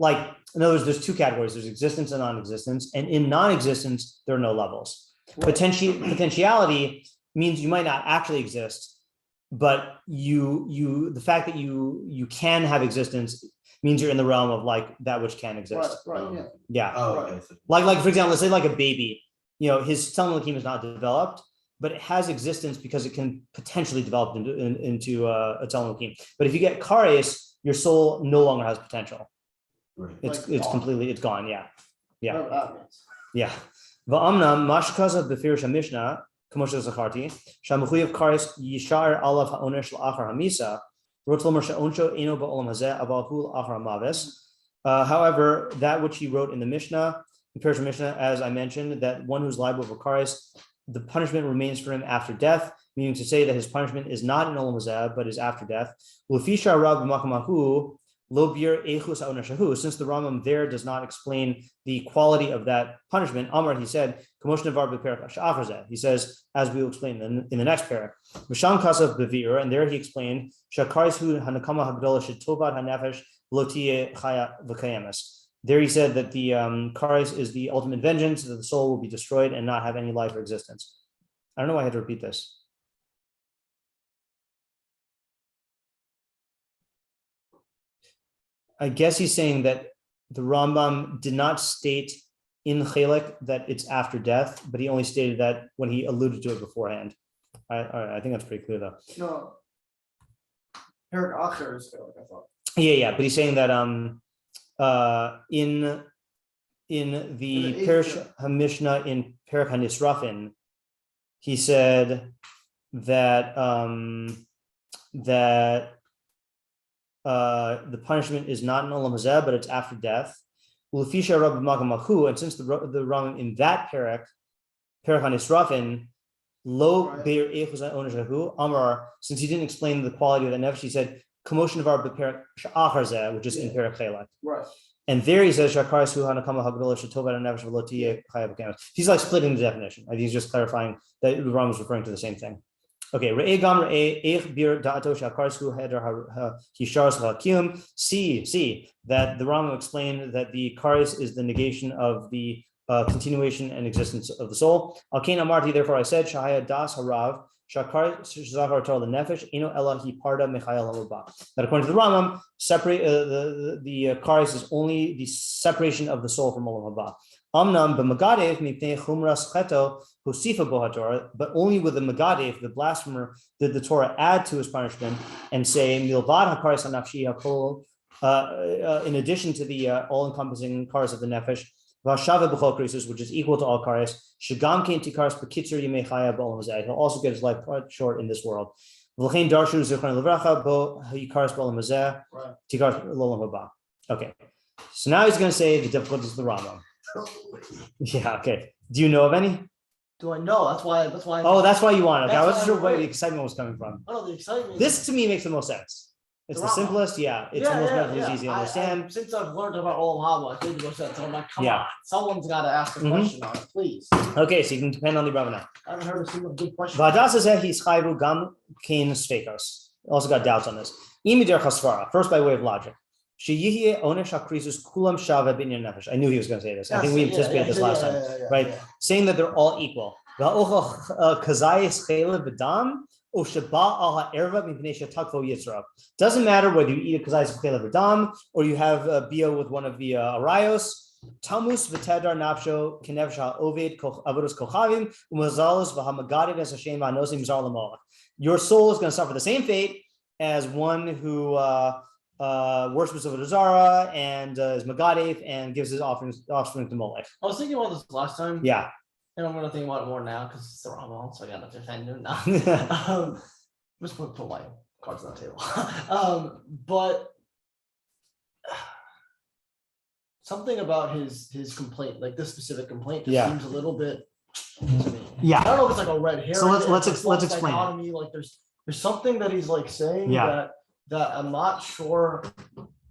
like in other words, there's two categories. There's existence and non-existence, and in non-existence, there are no levels. Potentiality means you might not actually exist, but the fact that you can have existence means you're in the realm of like that which can exist. Right. Yeah. Oh, okay. Like for example, let's say like a baby, his Tzelem is not developed, but it has existence because it can potentially develop into a Tzelem. But if you get Kareis, your soul no longer has potential. Right. It's completely, it's gone. Yeah. Whatever that means. Yeah. Va'amnam mashkaza b'firish mishnah k'moshe zacharti shamuchuyev Kareis yishar alav ha'onesh la'achar hamisa rotlomar she'onsho eno ba'olam hazeh abahu l'achar hamaves. However, that which he wrote in the Mishnah, in Parashas Mishnah, as I mentioned, that one who's liable for Kareis, the punishment remains for him after death, meaning to say that his punishment is not in olam hazeh but is after death. L'fisha rab b'makamahu. Since the Rambam there does not explain the quality of that punishment, Amar, he said, he says, as we will explain in the next parak, and there he explained, there he said that the Kareis is the ultimate vengeance, that the soul will be destroyed and not have any life or existence. I don't know why I had to repeat this. I guess he's saying that the Rambam did not state in Chelek that it's after death, but he only stated that when he alluded to it beforehand. I think that's pretty clear though. No. Parak Acher is Chelek, I thought. Yeah, but he's saying that in the Parashas HaMishnah in Parak HaNisrafin, he said that the punishment is not in olam hazeh, but it's after death. And since the Rambam in that parak hanisrafin lo beir echus onishahu amar, since he didn't explain the quality of that nefesh, he said commotion of our parak sha'achar zeh, which is in parak chelak. Right. And there he says shakaris hu hanakama hagdolah shetovat nefesh v'lo chayav b'kemes. He's like splitting the definition. I think he's just clarifying that the Rambam is referring to the same thing. Okay, see that the Rambam explained that the Kareis is the negation of the continuation and existence of the soul. Alkein amarti, therefore I said, Shahaya das harav, Shakar shazachar Torah nefesh, ino elahi parda mechayel hamabah. That according to the Rambam, separate the Kareis is only the separation of the soul from olam haba. Amnam b'magadev mipnei chumras cheto husifa bo haTorah, but only with the magadev, the blasphemer, did the Torah add to his punishment and say milvad hakaris hanafshi hakol, in addition to the all-encompassing kares of the nefesh, v'hashava b'chol krisus, which is equal to all kares, shagam kein tikaris b'kitzur yimei chaya b'olam hazeh. He'll also get his life cut short in this world. V'lechein darshu zichron levracha bo hikaris b'olam hazeh tikaris l'olam haba. Okay, so now he's going to say the difficulties of the Rambam. Yeah. Okay. Do you know of any? Do I know? That's why. Oh, that's why you want it. Okay. I That's wasn't why sure I'm where the worried. excitement was coming from. I don't know the excitement. This to me makes the most sense. It's the Rambam. simplest. Yeah. It's the most mentally easy to understand. Since I've learned about Olam Haba, I think it sense. I'm like, come Yeah. on, someone's got to ask a question on it, please. Okay, so you can depend on the Abravanel. I haven't heard a single good question. Vadas says he's chayvu gam kain sfekos. Also got doubts on this. Imider chasvara. First, by way of logic. Sheyihye onesh hakrisus kulam shava binyan nefesh. I knew he was going to say this. I think we anticipated this last time, right? Yeah. Saying that they're all equal. Doesn't matter whether you eat a kazayis chela v'dam or you have bia with one of the arayos. Tamus v'tedar nafsho kenevsh ha'oved avodos kochavim umazalos v'hamagadim es Hashem v'anosim zar l'malach. Your soul is going to suffer the same fate as one who worships of a Zara and is Magadev and gives his offspring to Molech. I was thinking about this last time. Yeah. And I'm going to think about it more now because it's the Rambam, so I got to defend him now. Just put my cards on the table. But something about his complaint, like this specific complaint, just seems a little bit to me. Yeah. I don't know if it's like a red herring. So let's explain. Like there's something that he's like saying that I'm not sure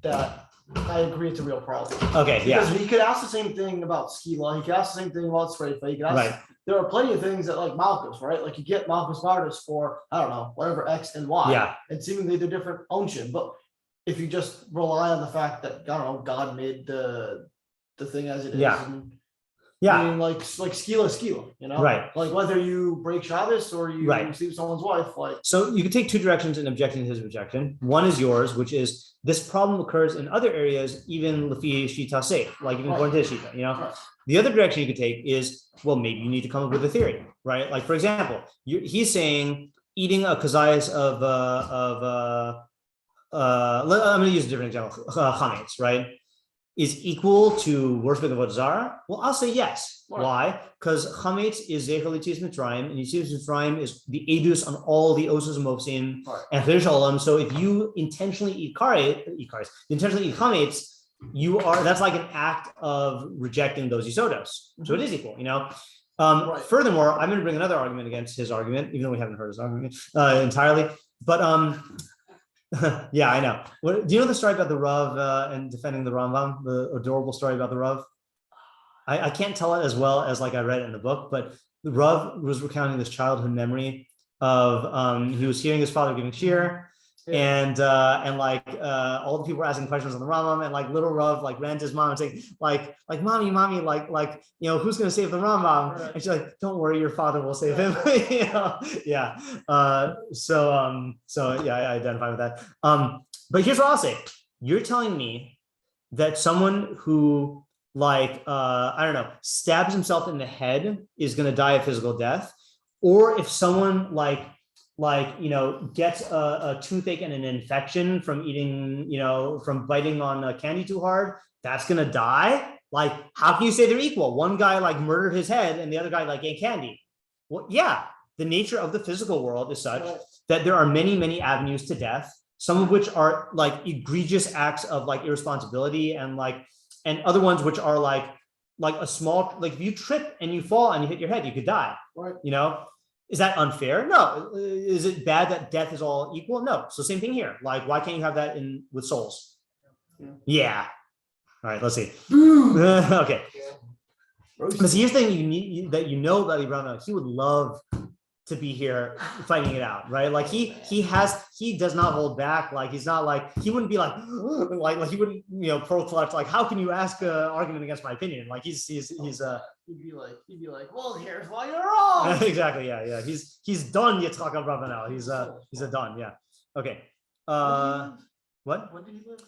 that I agree it's a real problem. Okay, because he could ask the same thing about Skila, he could ask the same thing about Sreifa, he could ask there are plenty of things that like Malchus, right? Like you get Malchus Vardis for, I don't know, whatever X and Y. And seemingly they're different unction. But if you just rely on the fact that, I don't know, God made the thing as it is. And, I mean, like skila, you know? Right. Like whether you break Shabbos or you sleep with someone's wife, like. So you can take two directions in objecting to his objection. One is yours, which is this problem occurs in other areas, even Lefi Shita safe, like even going to Shita, you know? Right. The other direction you could take is, well, maybe you need to come up with a theory, right? Like, for example, he's saying eating a kazayas I'm going to use a different example, chametz, right? Is equal to worship of Avodah Zarah? Well, I'll say yes. Right. Why? Because chametz is zecher l'yetzias Mitzrayim, and yetzias Mitzrayim is the edus on all the osos and mopsim and Chiddush Olam. So if you intentionally eat intentionally eat chametz, that's like an act of rejecting those yisodos. So it is equal, you know. Furthermore, I'm going to bring another argument against his argument, even though we haven't heard his argument entirely. But yeah, I know. Do you know the story about the Rav and defending the Rambam, the adorable story about the Rav? I can't tell it as well as like I read it in the book, but the Rav was recounting this childhood memory of he was hearing his father giving shir, and like all the people were asking questions on the Rambam, and like little Rav like ran to his mom and saying like mommy, like you know, who's gonna save the Rambam? Right. And she's like, don't worry, your father will save him. You know? Yeah. So I identify with that. But here's what I'll say: you're telling me that someone who like I don't know, stabs himself in the head is gonna die a physical death, or if someone like you know gets a toothache and an infection from eating, you know, from biting on candy too hard, that's gonna die. Like, how can you say they're equal? One guy like murdered his head and the other guy like ate candy. Well, yeah, the nature of the physical world is such that there are many avenues to death. some of which are like egregious acts of like irresponsibility, and other ones which are like a small, like if you trip and you fall and you hit your head, you could die. Right. Is that unfair? No. Is it bad that death is all equal? No. So same thing here. Like, why can't you have that with souls? Yeah. All right, let's see. Okay. But here's the thing you need that about Abravanel. He would love to be here fighting it out, right? Like he does not hold back. Like he's not like, he wouldn't be like he wouldn't pro clutch like, how can you ask an argument against my opinion? Like he'd be like, well, here's why you're wrong. Exactly. Yeah. He's done. Yitzchak Abravanel. He's a done. Yeah. Okay. What? When did he live?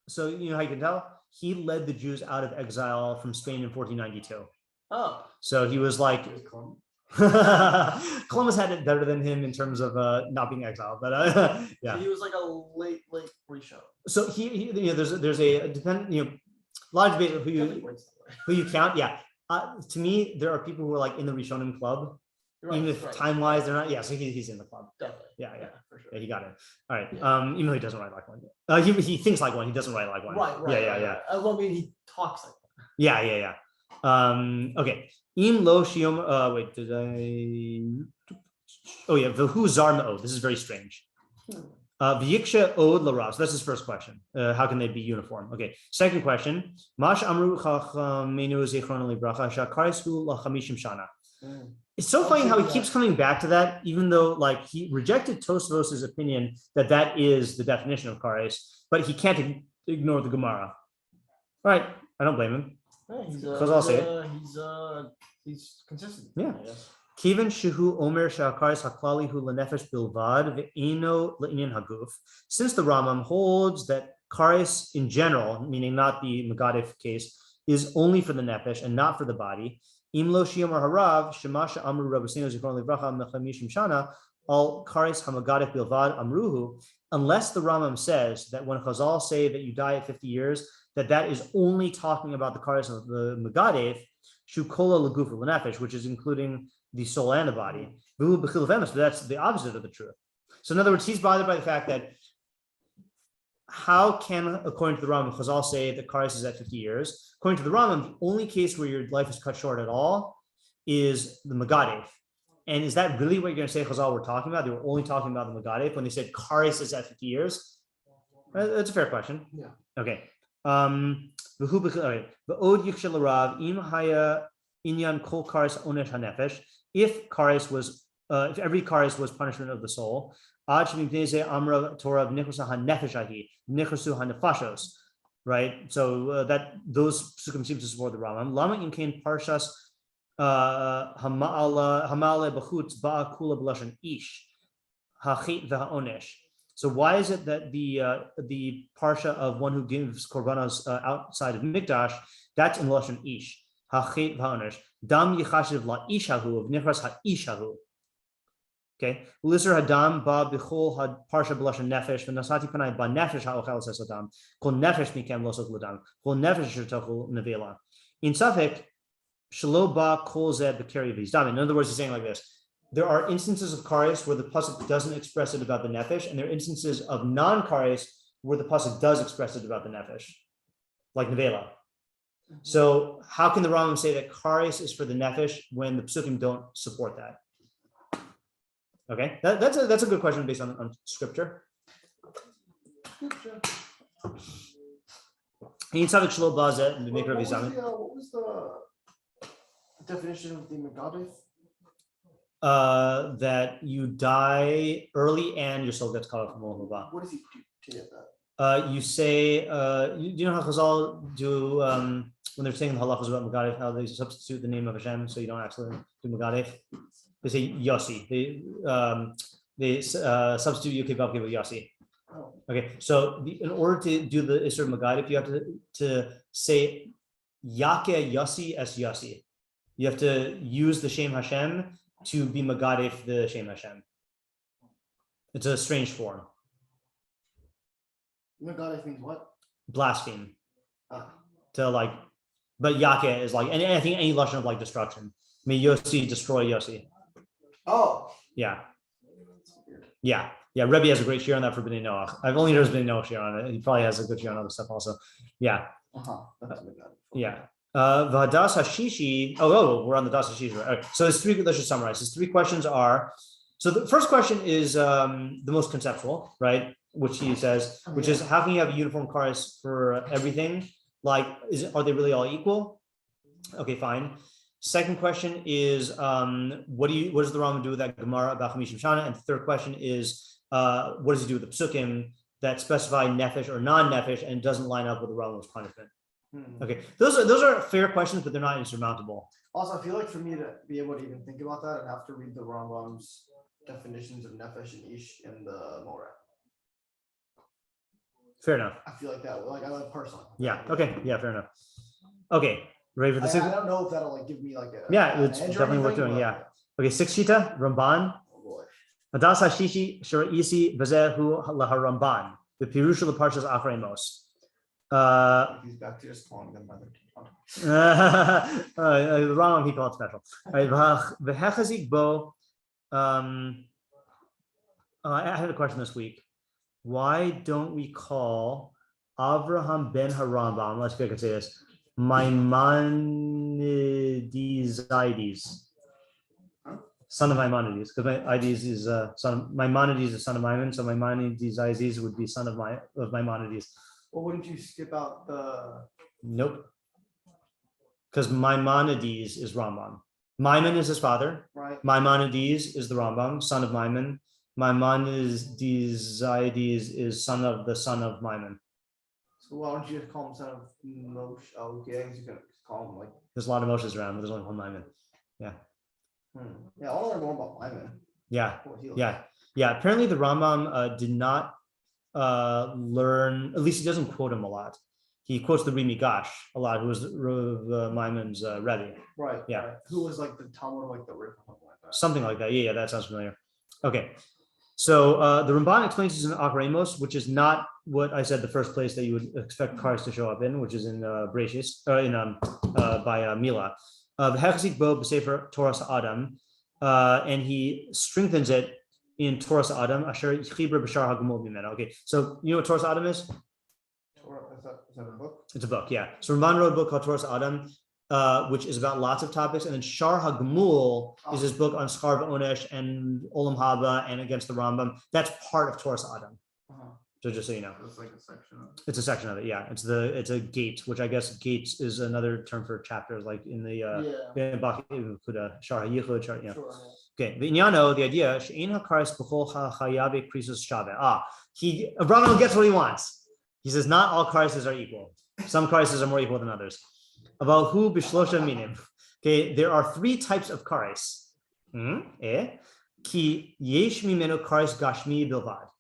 So you know how you can tell? He led the Jews out of exile from Spain in 1492. Oh. So he was like, Columbus had it better than him in terms of not being exiled, but yeah. So he was like a late pre-show. So he there's a depend large debate of who you count. Yeah. To me, there are people who are like in the Rishonim club. Right, even if time-wise they're not, so he's in the club. Definitely. Yeah, for sure. Yeah, he got it. All right. Yeah. Even though he doesn't write like one. He thinks like one, he doesn't write like one. Right. Yeah. I mean, he talks like one. Yeah. Okay. In lo shiom. Wait, did I? Oh yeah. V'hu zarma'od. This is very strange. V'yiksha od l'rav. So that's his first question. How can they be uniform? Okay. Second question. Mash amru chachamenu zichron libracha shakaris hu lachamishim shana. It's so funny how he keeps coming back to that, even though like he rejected Tosafos' opinion that is the definition of Kareis, but he can't ignore the Gemara. All right, I don't blame him. Because I'll say it. He's consistent. Yeah. Kivan shehu omer shakaris haklali hu lenefesh bilvad ve'ino le'inyan haguf. Since the Rambam holds that Kareis in general, meaning not the Megadif case, is only for the nefesh and not for the body. Imlo shiomar harav shemasha amru rabbeinu zikron livracha mechamishim shana al kares hamagadif bilvad amruhu. Unless the Rambam says that when Chazal say that you die at 50 years, that is only talking about the kares of the Megadif shukola legufa lenefesh, which is including the soul and the body. But that's the opposite of the truth. So in other words, he's bothered by the fact that how can, according to the Rambam, Chazal say that Kareis is at 50 years? According to the Rambam, the only case where your life is cut short at all is the Megadif. And is that really what you're going to say Chazal were talking about? They were only talking about the Megadif when they said Kareis is at 50 years? That's a fair question. Yeah. Okay. The od yiksha l'rav im haya inyan kol Kareis onesh hanefesh. If every Kareis was punishment of the soul, right? So that those psukim seem to support the Rambam. Lama in kain Parashas Hamale b'chutz ba'a kula b'lashon ish hachit v'ha'onesh. So why is it that the parsha of one who gives korbanos outside of Mikdash, that's in lashon ish hachit v'ha'onesh dam yichashiv la ishahu of nichras ha'ishahu. Okay. Ulisser hadam ba bichol had parsha b'lashon nefesh v'nasati panai ba nefesh ha'ochel ses adam kol nefesh mikem losok l'dam kol nefesh shirtochu nevela. In Suffolk, shelo ba kol zed b'keri v'yizdam. In other words, he's saying like this: there are instances of kares where the pasuk doesn't express it about the nefesh, and there are instances of non-kares where the pasuk does express it about the nefesh, like nevela. So how can the Rambam say that kares is for the nefesh when the psukim don't support that? Okay, that's a good question based on scripture. What was the definition of the Megadif? That you die early and your soul gets cut off from Olam Haba. What does he do at that? You say, you know how Chazal do when they're saying the halachas about Megadif, how they substitute the name of Hashem so you don't actually do Megadif. They say Yossi. They substitute Yud with Yossi. Oh. Okay, so in order to do the Isser Megadif, you have to say Yake Yossi as Yossi. You have to use the Shem Hashem to be Megadif the Shem Hashem. It's a strange form. Megadif means what? Blaspheme. To like, but Yake is like, and I think any lashon of like destruction. May Yossi destroy Yossi. Oh. Yeah. Yeah. Yeah, Rebbe has a great share on that for B'nai Noach. I've only heard B'nai Noach share on it. He probably has a good share on other stuff also. Yeah. That's what I got. Yeah. Vadas Hashishi. Oh, we're on the Das Hashishi. Right. So there's three. Let's just summarize. His three questions are. So the first question is the most conceptual, right? Which he says, which is how can you have a uniform Kareis for everything? Like, are they really all equal? Okay, fine. Second question is what does the Rambam do with that Gemara about Chamishim Shana? And the third question is what does he do with the psukim that specify nefesh or non-nefesh and doesn't line up with the Rambam's punishment? Okay, those are fair questions, but they're not insurmountable. Also, I feel like for me to be able to even think about that, I'd have to read the Rambam's definitions of nefesh and ish in the Morah. Fair enough. I feel like that, like I like personally. Yeah. Okay. Yeah. Fair enough. Okay. Ready for the I sixth? don't know if that'll like give me like a Yeah, an it's edge or definitely worth anything, doing. but- Yeah. Okay. Sixth shita, Ramban. Oh boy. Hadas hashishi sharaisi bezehu laharamban. The pirusha leparshas Abravanel. He's back to just calling them by their team. The wrong one he called special. The hechazik bo. I had a question this week. Why don't we call Avraham ben Harambam? Let's see if I can say this. Maimonides, son of Maimonides, because Maimonides is son of Maimon, so Maimonides would be son of Maimonides. Well, wouldn't you skip out the? Nope. Because Maimonides is Rambam. Maimon is his father. Right. Maimonides is the Rambam, son of Maimon. Maimonides is son of Maimon. So why don't you just call him son of Moshe? Oh, okay, I guess you could call him like. There's a lot of Moshes around, but there's only one Maimon. Yeah, I want to learn more about Maimon. Yeah, What he looks yeah, yeah. Apparently, the Rambam did not learn. At least he doesn't quote him a lot. He quotes the Rimi Gash a lot, who was Maimon's Rebbe. Right. Yeah. Right. Who was like the Talmud, like the Rick, something like that. Something like that. Yeah, that sounds familiar. Okay. So the Ramban explains this in Akramos, which is not what I said the first place that you would expect cars to show up in, which is in Brachis, by Mila. The Hechzik Bo B'Sefer Torah Adam, and he strengthens it in Torah Adam. Asher Chibra B'Shar Hagumol Mimena. Okay, so you know what Torah Adam is? Torah, is that a book? It's a book, yeah. So Ramban wrote a book called Torah Adam, which is about lots of topics, and then Shar HaGemul is his book on Schar V'Onesh and Olam Haba and against the Rambam. That's part of Torah Adam. So just so you know, It's like a section of it. it's a section of it. Yeah, it's a gate, which I guess gates is another term for chapters, like in the Shar HaYichud, Shar, yeah. Sure. Okay, the idea. Abravanel gets what he wants. He says not all Kareises are equal. Some Kareises are more equal than others. About who bishlosha minim. Okay, there are three types of Kareis. Ki yesh mimenu Kareis gashmi bilvad.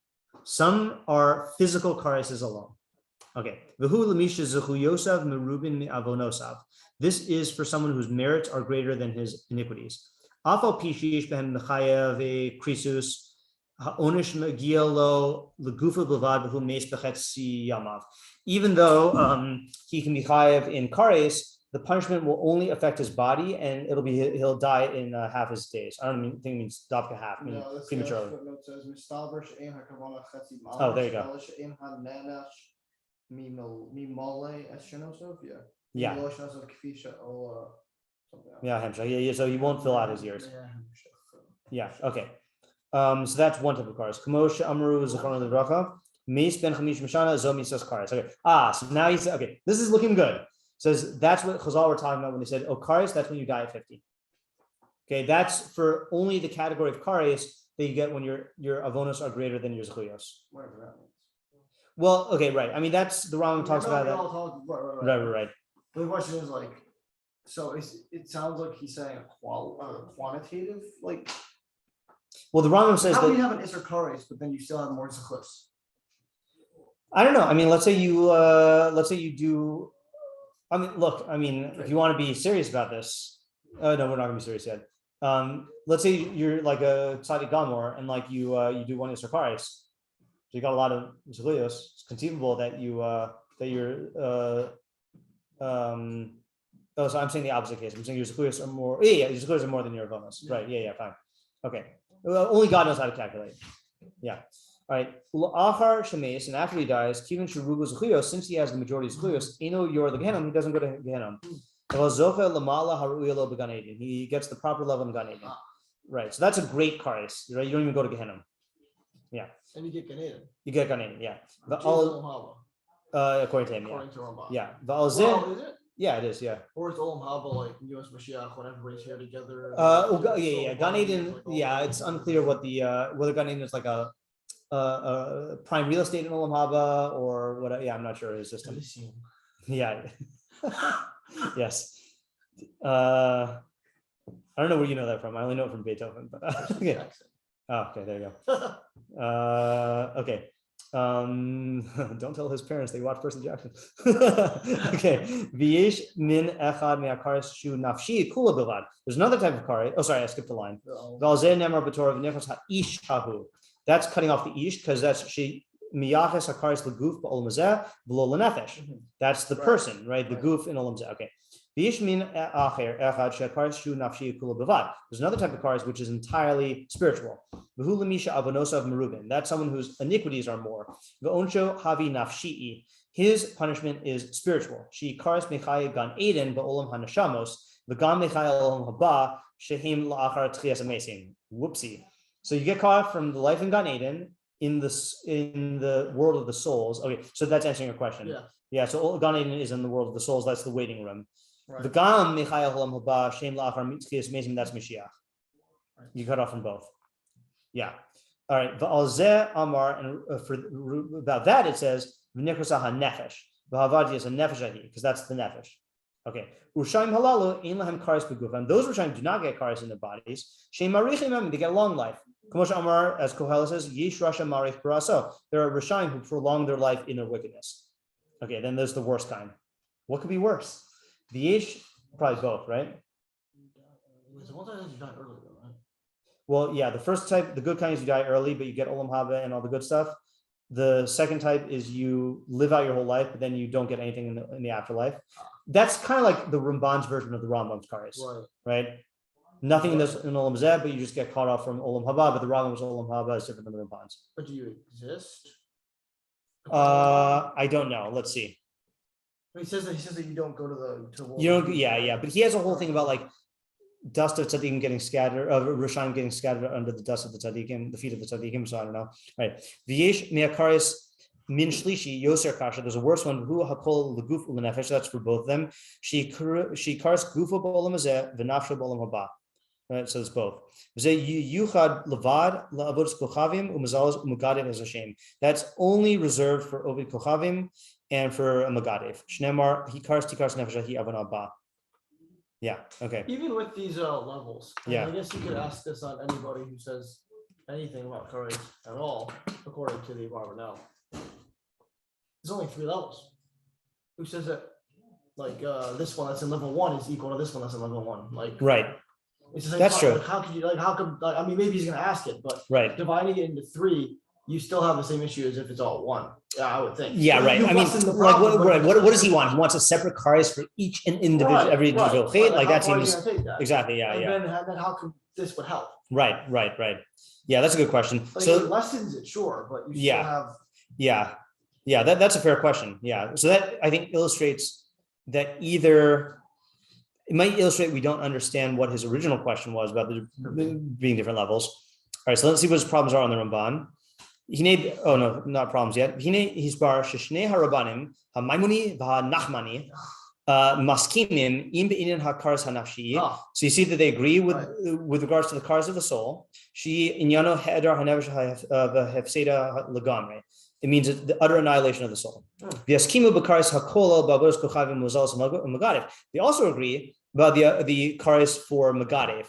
Some are physical Kareises alone. Okay. V'hu lemisha zechu yosav merubin mi avonosav. This is for someone whose merits are greater than his iniquities. Afal pi sheyesh behem mechayev krisus ha'onish megia lo legufa bilvad v'hu meis bechetzi yamav. Even though he can be chayev in Kareis, the punishment will only affect his body, and he'll die in half his days. I don't think it means dabka half, meaning prematurely. Oh, there you go. Yeah. Yeah, so he won't fill out his years. Yeah, okay. So that's one type of cars. Kamosh Amru Zachron of the Bracha. Meis ben Chamish Mashana Zo Misas Kares. Okay. So now he said, okay, this is looking good. Says that's what Chazal were talking about when they said, oh, Kares, that's when you die at 50. Okay, that's for only the category of Kares that you get when your avonos are greater than your zechuyos. Whatever that means. Well, okay, right. I mean, that's the Rambam talks about that. Right. The question is like, so it sounds like he's saying a quantitative, like. Well, the Rambam says how that do you have an Isser Kares, but then you still have more zechus? I don't know. I mean, let's say you do. I mean, look. I mean, if you want to be serious about this, no, we're not going to be serious yet. Let's say you're like a tzaddik gamor, and like you do one Isser Kares, so you got a lot of zechuyos. It's conceivable that Oh, so I'm saying the opposite case. I'm saying your zechuyos are more. Yeah, your zechuyos are more than your avonos. Right? Yeah, fine. Okay. Well, only God knows how to calculate. Yeah. right. L'achar shemes, and after he dies, kivin sherugu zechuyos, since he has the majority of zechuyos, eno yor legehenom, he doesn't go to Gehenom. He gets the proper level in Gan Eden. Right. So that's a great Kareis, right? You don't even go to Gehenom. Yeah. And you get Gan Eden. You get Gan Eden, yeah. Which is Olam Haba, According to him, yeah. according to Rambam. Yeah. Well, is it? Yeah, it is, yeah. Or it's Olam Haba like US Mashiach when everybody's here together. Yeah. Gan Eden, yeah, it's unclear what the whether Gan Eden is like a prime real estate in Olam Haba or what. Yeah, I'm not sure his system. Yeah. Yes. I don't know where you know that from. I only know it from Beethoven, but okay. Oh, okay, there you go. Okay. Don't tell his parents they watch Percy Jackson. Okay. V'yesh min echad me'akaris shu nafshi kula bilvad. There's another type of kares. Oh, sorry, I skipped a line. V'alzeh nemar b'torah v'nechos ha'ish hahu. That's cutting off the ish because that's she miyaches hakaris leguf ba'olam hazeh v'lo lenefesh. That's the person, right? The goof in olam hazeh. Okay. There's another type of kares which is entirely spiritual. That's someone whose iniquities are more. His punishment is spiritual. Whoopsie. So you get caught from the life in Gan Eden in the world of the souls. Okay, so that's answering your question. Yeah. So Gan Eden is in the world of the souls. That's the waiting room. The Gam Michael Holam Haba Shem Lachar Mitzkias Mezim, that's Mashiach. You cut off from both. Yeah. All right. Va'alzeh Amar, and for about that it says V'nichrosaha Nefesh. V'havadi is a Nefesh because that's the Nefesh. Okay. Urshaim Halalu Ein Lahem Kares Begufam. Those Urshaim do not get Kares in their bodies. Shem Marichim, they get a long life. Kamosh Amar, as Koheles says, Yesh Rasha Marich Paraso. There are Rishaim who prolong their life in their wickedness. Okay. Then there's the worst kind. What could be worse? The ish, probably both, right? Well, yeah, the first type, the good kind is you die early, but you get olam haba and all the good stuff. The second type is you live out your whole life, but then you don't get anything in the afterlife. That's kind of like the Ramban's version of the Rambam's kares, right? Nothing in olam hazeh, but you just get caught off from olam haba, but the Rambam's olam haba is different than the Ramban's. But do you exist? I don't know. Let's see. He says that you don't go to the you don't, yeah, but he has a whole thing about like dust of tzaddikim getting scattered, Rishayim getting scattered under the dust of the tzaddikim, the feet of the tzaddikim. So I don't know. Right. V'yesh me'akaris min shlishi yoser kasha. There's a worse one. Hu hakol leguf ulenefesh. That's for both of them. She kars gufa b'olam hazeh v'nafsha b'olam haba. Right. So it's both. Yuchad levad la'avod kochavim u'mazalus u'mugadev as a shame. That's only reserved for ovid kochavim and for a Magadev. Shnemar, he kars tikars nefesh he avanal ba. Yeah, okay. Even with these levels, yeah. I guess you could ask this on anybody who says anything about Kareis at all, according to the Abravanel. There's only 3 levels. Who says that like this one that's in level 1 is equal to this one that's in level 1? Like right. It's just that's true. Like, how could you I mean maybe he's gonna ask it, but right. Dividing it into 3, you still have the same issue as if it's all 1. Yeah, I would think. Yeah, right. I mean, like, what does he want? He wants a separate kares for each individual, every individual chait. Like that seems exactly. Yeah, and then how could this would help? Right. Yeah, that's a good question. Like, so it lessens it, sure, but you still have. Yeah. That's a fair question. Yeah. So that I think illustrates that either it might illustrate we don't understand what his original question was about the being different levels. All right. So let's see what his problems are on the Ramban. Not problems yet. He's bar Shishnei Harabanim, Hamaimuni, Nachmani, Maskimim, Im Be'inin HaKaras HaNafshi. So you see that they agree with regards to the cars of the soul. She Inyano Hedar Hanevish Hefseda Lagamre. It means the utter annihilation of the soul. V'yaskimu b'kares hakola b'avodos kochavim muzals Magadev. They also agree about the kares for Magadev.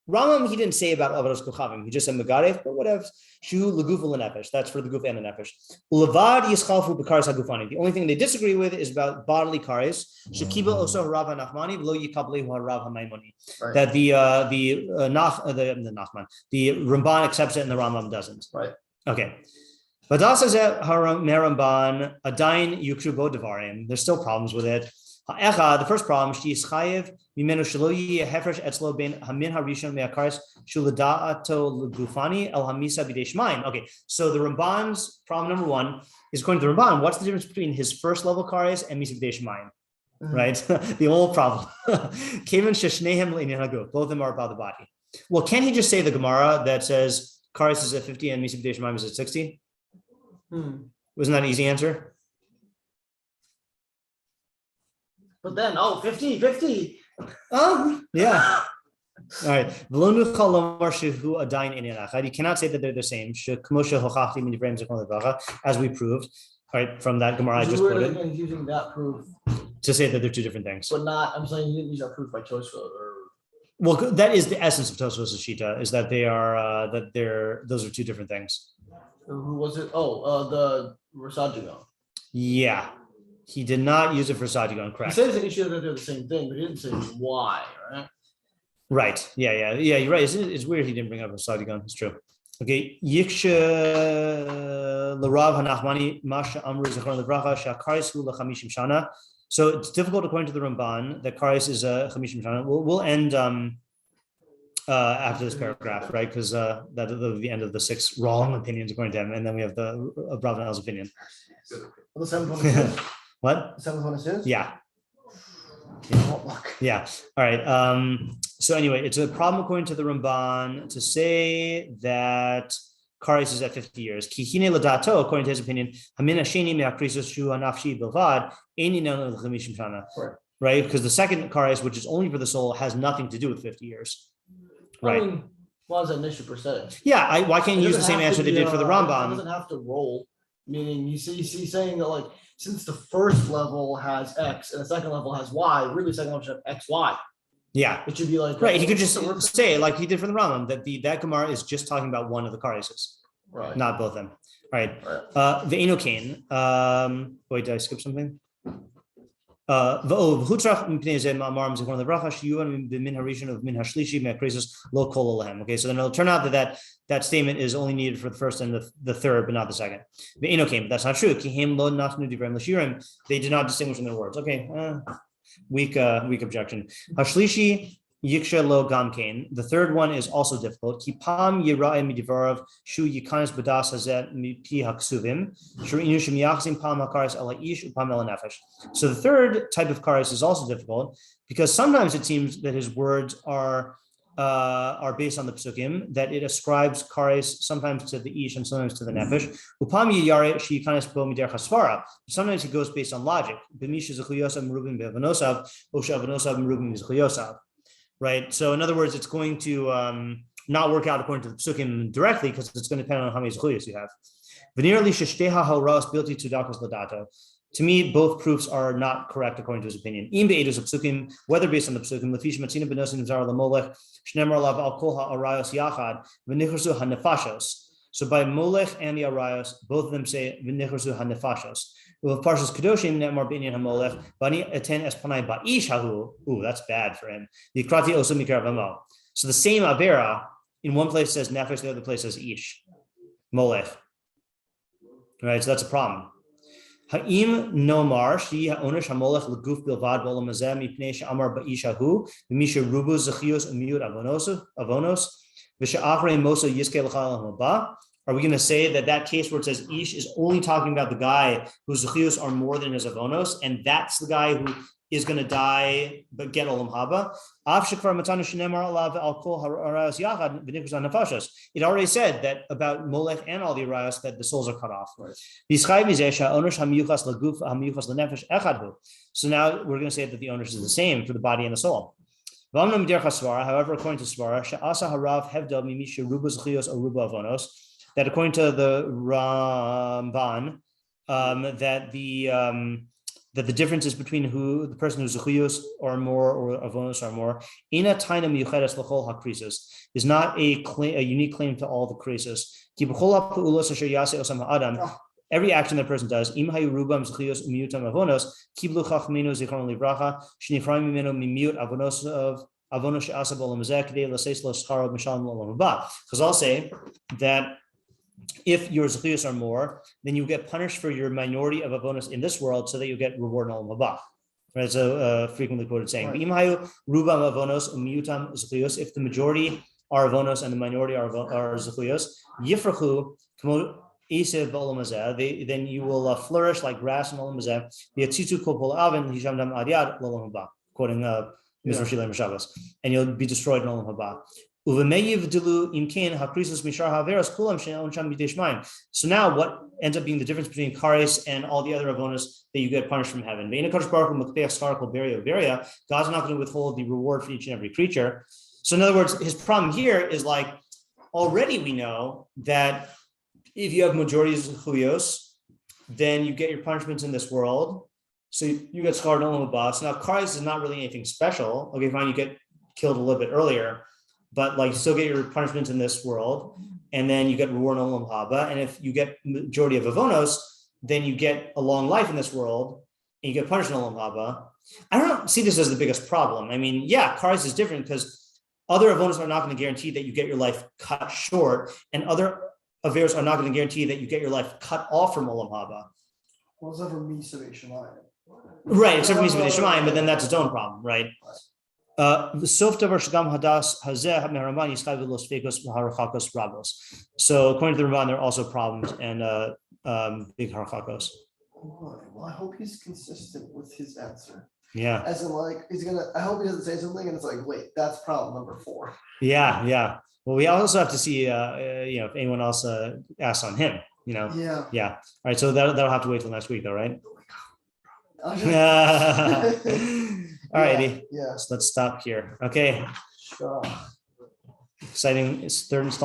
Rambam, he didn't say about avodos kochavim. He just said Magadev, but whatever. Shu leguf ulenefesh. That's for the guf and the nefesh. Levad yischalfu b'kares hagufani. The only thing they disagree with is about bodily kares. Shekiba oso harav hanachmani v'lo yikabli harav hamaimoni. That the Ramban accepts it and the Rambam doesn't. Right. Okay. There's still problems with it. The first problem, okay, so the Ramban's problem number one is according to the Ramban, what's the difference between his first level kares and misa b'dei shemaim? Right? The old problem. Both of them are about the body. Well, can't he just say the Gemara that says kares is at 50 and misa b'dei shemaim is at 60? Wasn't that an easy answer? But then, 50. Oh, yeah. All right. You cannot say that they're the same. As we proved, all right, from that Gemara I just quoted. Using that proof To say that they're two different things. but not. I'm saying you didn't use that proof by Tosafos or. Well, that is the essence of Tosafos' Shita, is that they are those are two different things. Who was it? The Rasajagon. Yeah. He did not use it for Sadigon, He correct? says that he should have done the same thing, but he didn't say why, right? Right. Yeah. You're right. It's weird he didn't bring up a Sadigon. It's true. Okay. Yiksha l'Rav Hanachmani Masha Amru Zechron Lebracha Shakaris Hu LaChamishim Shana. So it's difficult according to the Ramban that Kareis is a Chamishim Shana. We'll end after this paragraph, right? Because that'll be the end of the 6 wrong opinions according to him, and then we have the Abravanel's opinion. The seventh one is What? the seventh one is Yeah. All Yeah. All right. So anyway, it's a problem according to the Ramban to say that Kareis is at 50 years. Kihine ladato, according to his opinion, hamina sheni me'akrisos shu hanafshi bilvad eni non l'chamishim shana. Right? Because the second Kareis, which is only for the soul, has nothing to do with 50 years. Right. I mean, why is that Nisha per se? Yeah. Why can't you use the same answer they did for the It Rambam? doesn't have to roll. Meaning you see saying that like since the first level has X and the second level has Y, really the second level should have X, Y. Yeah. It should be like Right. He could just say, like he did for the Rambam, that that Gemara is just talking about one of the Kareises, right. not both of them. Right. Right. The Enokain. Wait, did I skip something? So now we're going to say okay, so then it'll turn out that statement is only needed for the first and the third, but not the second. But that's not true. They did not distinguish in their words. Okay, weak objection. Hashlishi Yiksha lo gamkein. The third one is also difficult. Kipam yira'e midivarav shu yikanis badas hazet mipi haksuvim shu inu shemiyachzim pam hakaris ala ish upam ela nefesh. So the third type of karis is also difficult because sometimes it seems that his words are based on the psukim, that it ascribes karis sometimes to the ish and sometimes to the nefesh. Upam yiyare shi yikanis bo mider chasvara. Sometimes it goes based on logic. B'misha zechliyosav merubim be'avanosav osha avanosav merubim zechliyosav. Right. So in other words, it's going to not work out according to the psukim directly because it's going to depend on how many zechuyos you have. To me, both proofs are not correct according to his opinion. Whether based on the psukim, so by molech and the arayos, both of them say v'nichursu hanefashos. With Parashas Kedoshim, Ne'emar b'inyan hamolech, bani eten espanai ba'ish hahu. Ooh, that's bad for him. Yikrati osu mikar v'mo. So the same avera in one place says nefesh, the other place says ish, molech. Right, so that's a problem. Ha'im nomar shi ha'onesh hamolech leguf bilvad b'olam hazeh mipnei she'amar ba'ish hahu v'misha rubu zechios u'miut avonos v'she'achrei moso yiskei l'chal ha'mabah. Are we going to say that case where it says ish is only talking about the guy whose zechios are more than his avonos, and that's the guy who is going to die but get olam haba? It already said that about molech and all the arayos that the souls are cut off. So now we're going to say that the ownership is the same for the body and the soul. However, according to Svara, that according to the Ramban, that the differences between the person whose zechuyos are more or avonos are more, ina taina miyuchedes l'chol hakrisos, is not a unique claim to all the krisos. Ki b'chol ha'pa'ulos asher yaseh osam ha'adam, every action that person does, im hayu rubam zechuyos u'miyutam avonos, kiblu chachmenu zichron livracha, shnifraim mimenu mimiyut avonos of avonos she'asa b'olam hazeh k'dei l'seis lo scharo b'shalom l'olam haba. Because I'll say that if your zechuyos are more, then you get punished for your minority of avonos in this world, so that you get reward in olam haba. Right, it's a frequently quoted saying. Right. If the majority are avonos and the minority are zechuyos, yifrachu kamo esev ba'olam hazeh, then you will flourish like grass in olam hazeh. V'yatzitu kol pol avin hisham dam ad yad l'olam haba, quoting Mizrah Shilei Meshavos, and you'll be destroyed in olam haba. So now what ends up being the difference between Kareis and all the other avonos that you get punished from heaven? God's not going to withhold the reward for each and every creature. So in other words, his problem here is like, already we know that if you have majorities of huyos, then you get your punishments in this world. So you get scarred in olam haba. So now Kareis is not really anything special. Okay, fine, you get killed a little bit earlier, but like you still get your punishments in this world, and then you get reward in olam haba. And if you get majority of avonos, then you get a long life in this world, and you get punished in olam haba. I don't see this as the biggest problem. I mean, yeah, Kareis is different because other avonos are not going to guarantee that you get your life cut short, and other averos are not going to guarantee that you get your life cut off from olam haba. Well, it's never me Shemayim. Right, except for Misa Shemayim, but then that's its own problem, right? So according to the Ramban, there are also problems and big harchakos. Well, I hope he's consistent with his answer. Yeah. As in, like, I hope he doesn't say something and it's like, wait, that's problem number 4. Yeah. Well, we also have to see, if anyone else asks on him, Yeah. Yeah. All right. So that'll have to wait till next week, though, right? All righty. Yeah. So let's stop here. Okay. Sure. Exciting. It's third installment.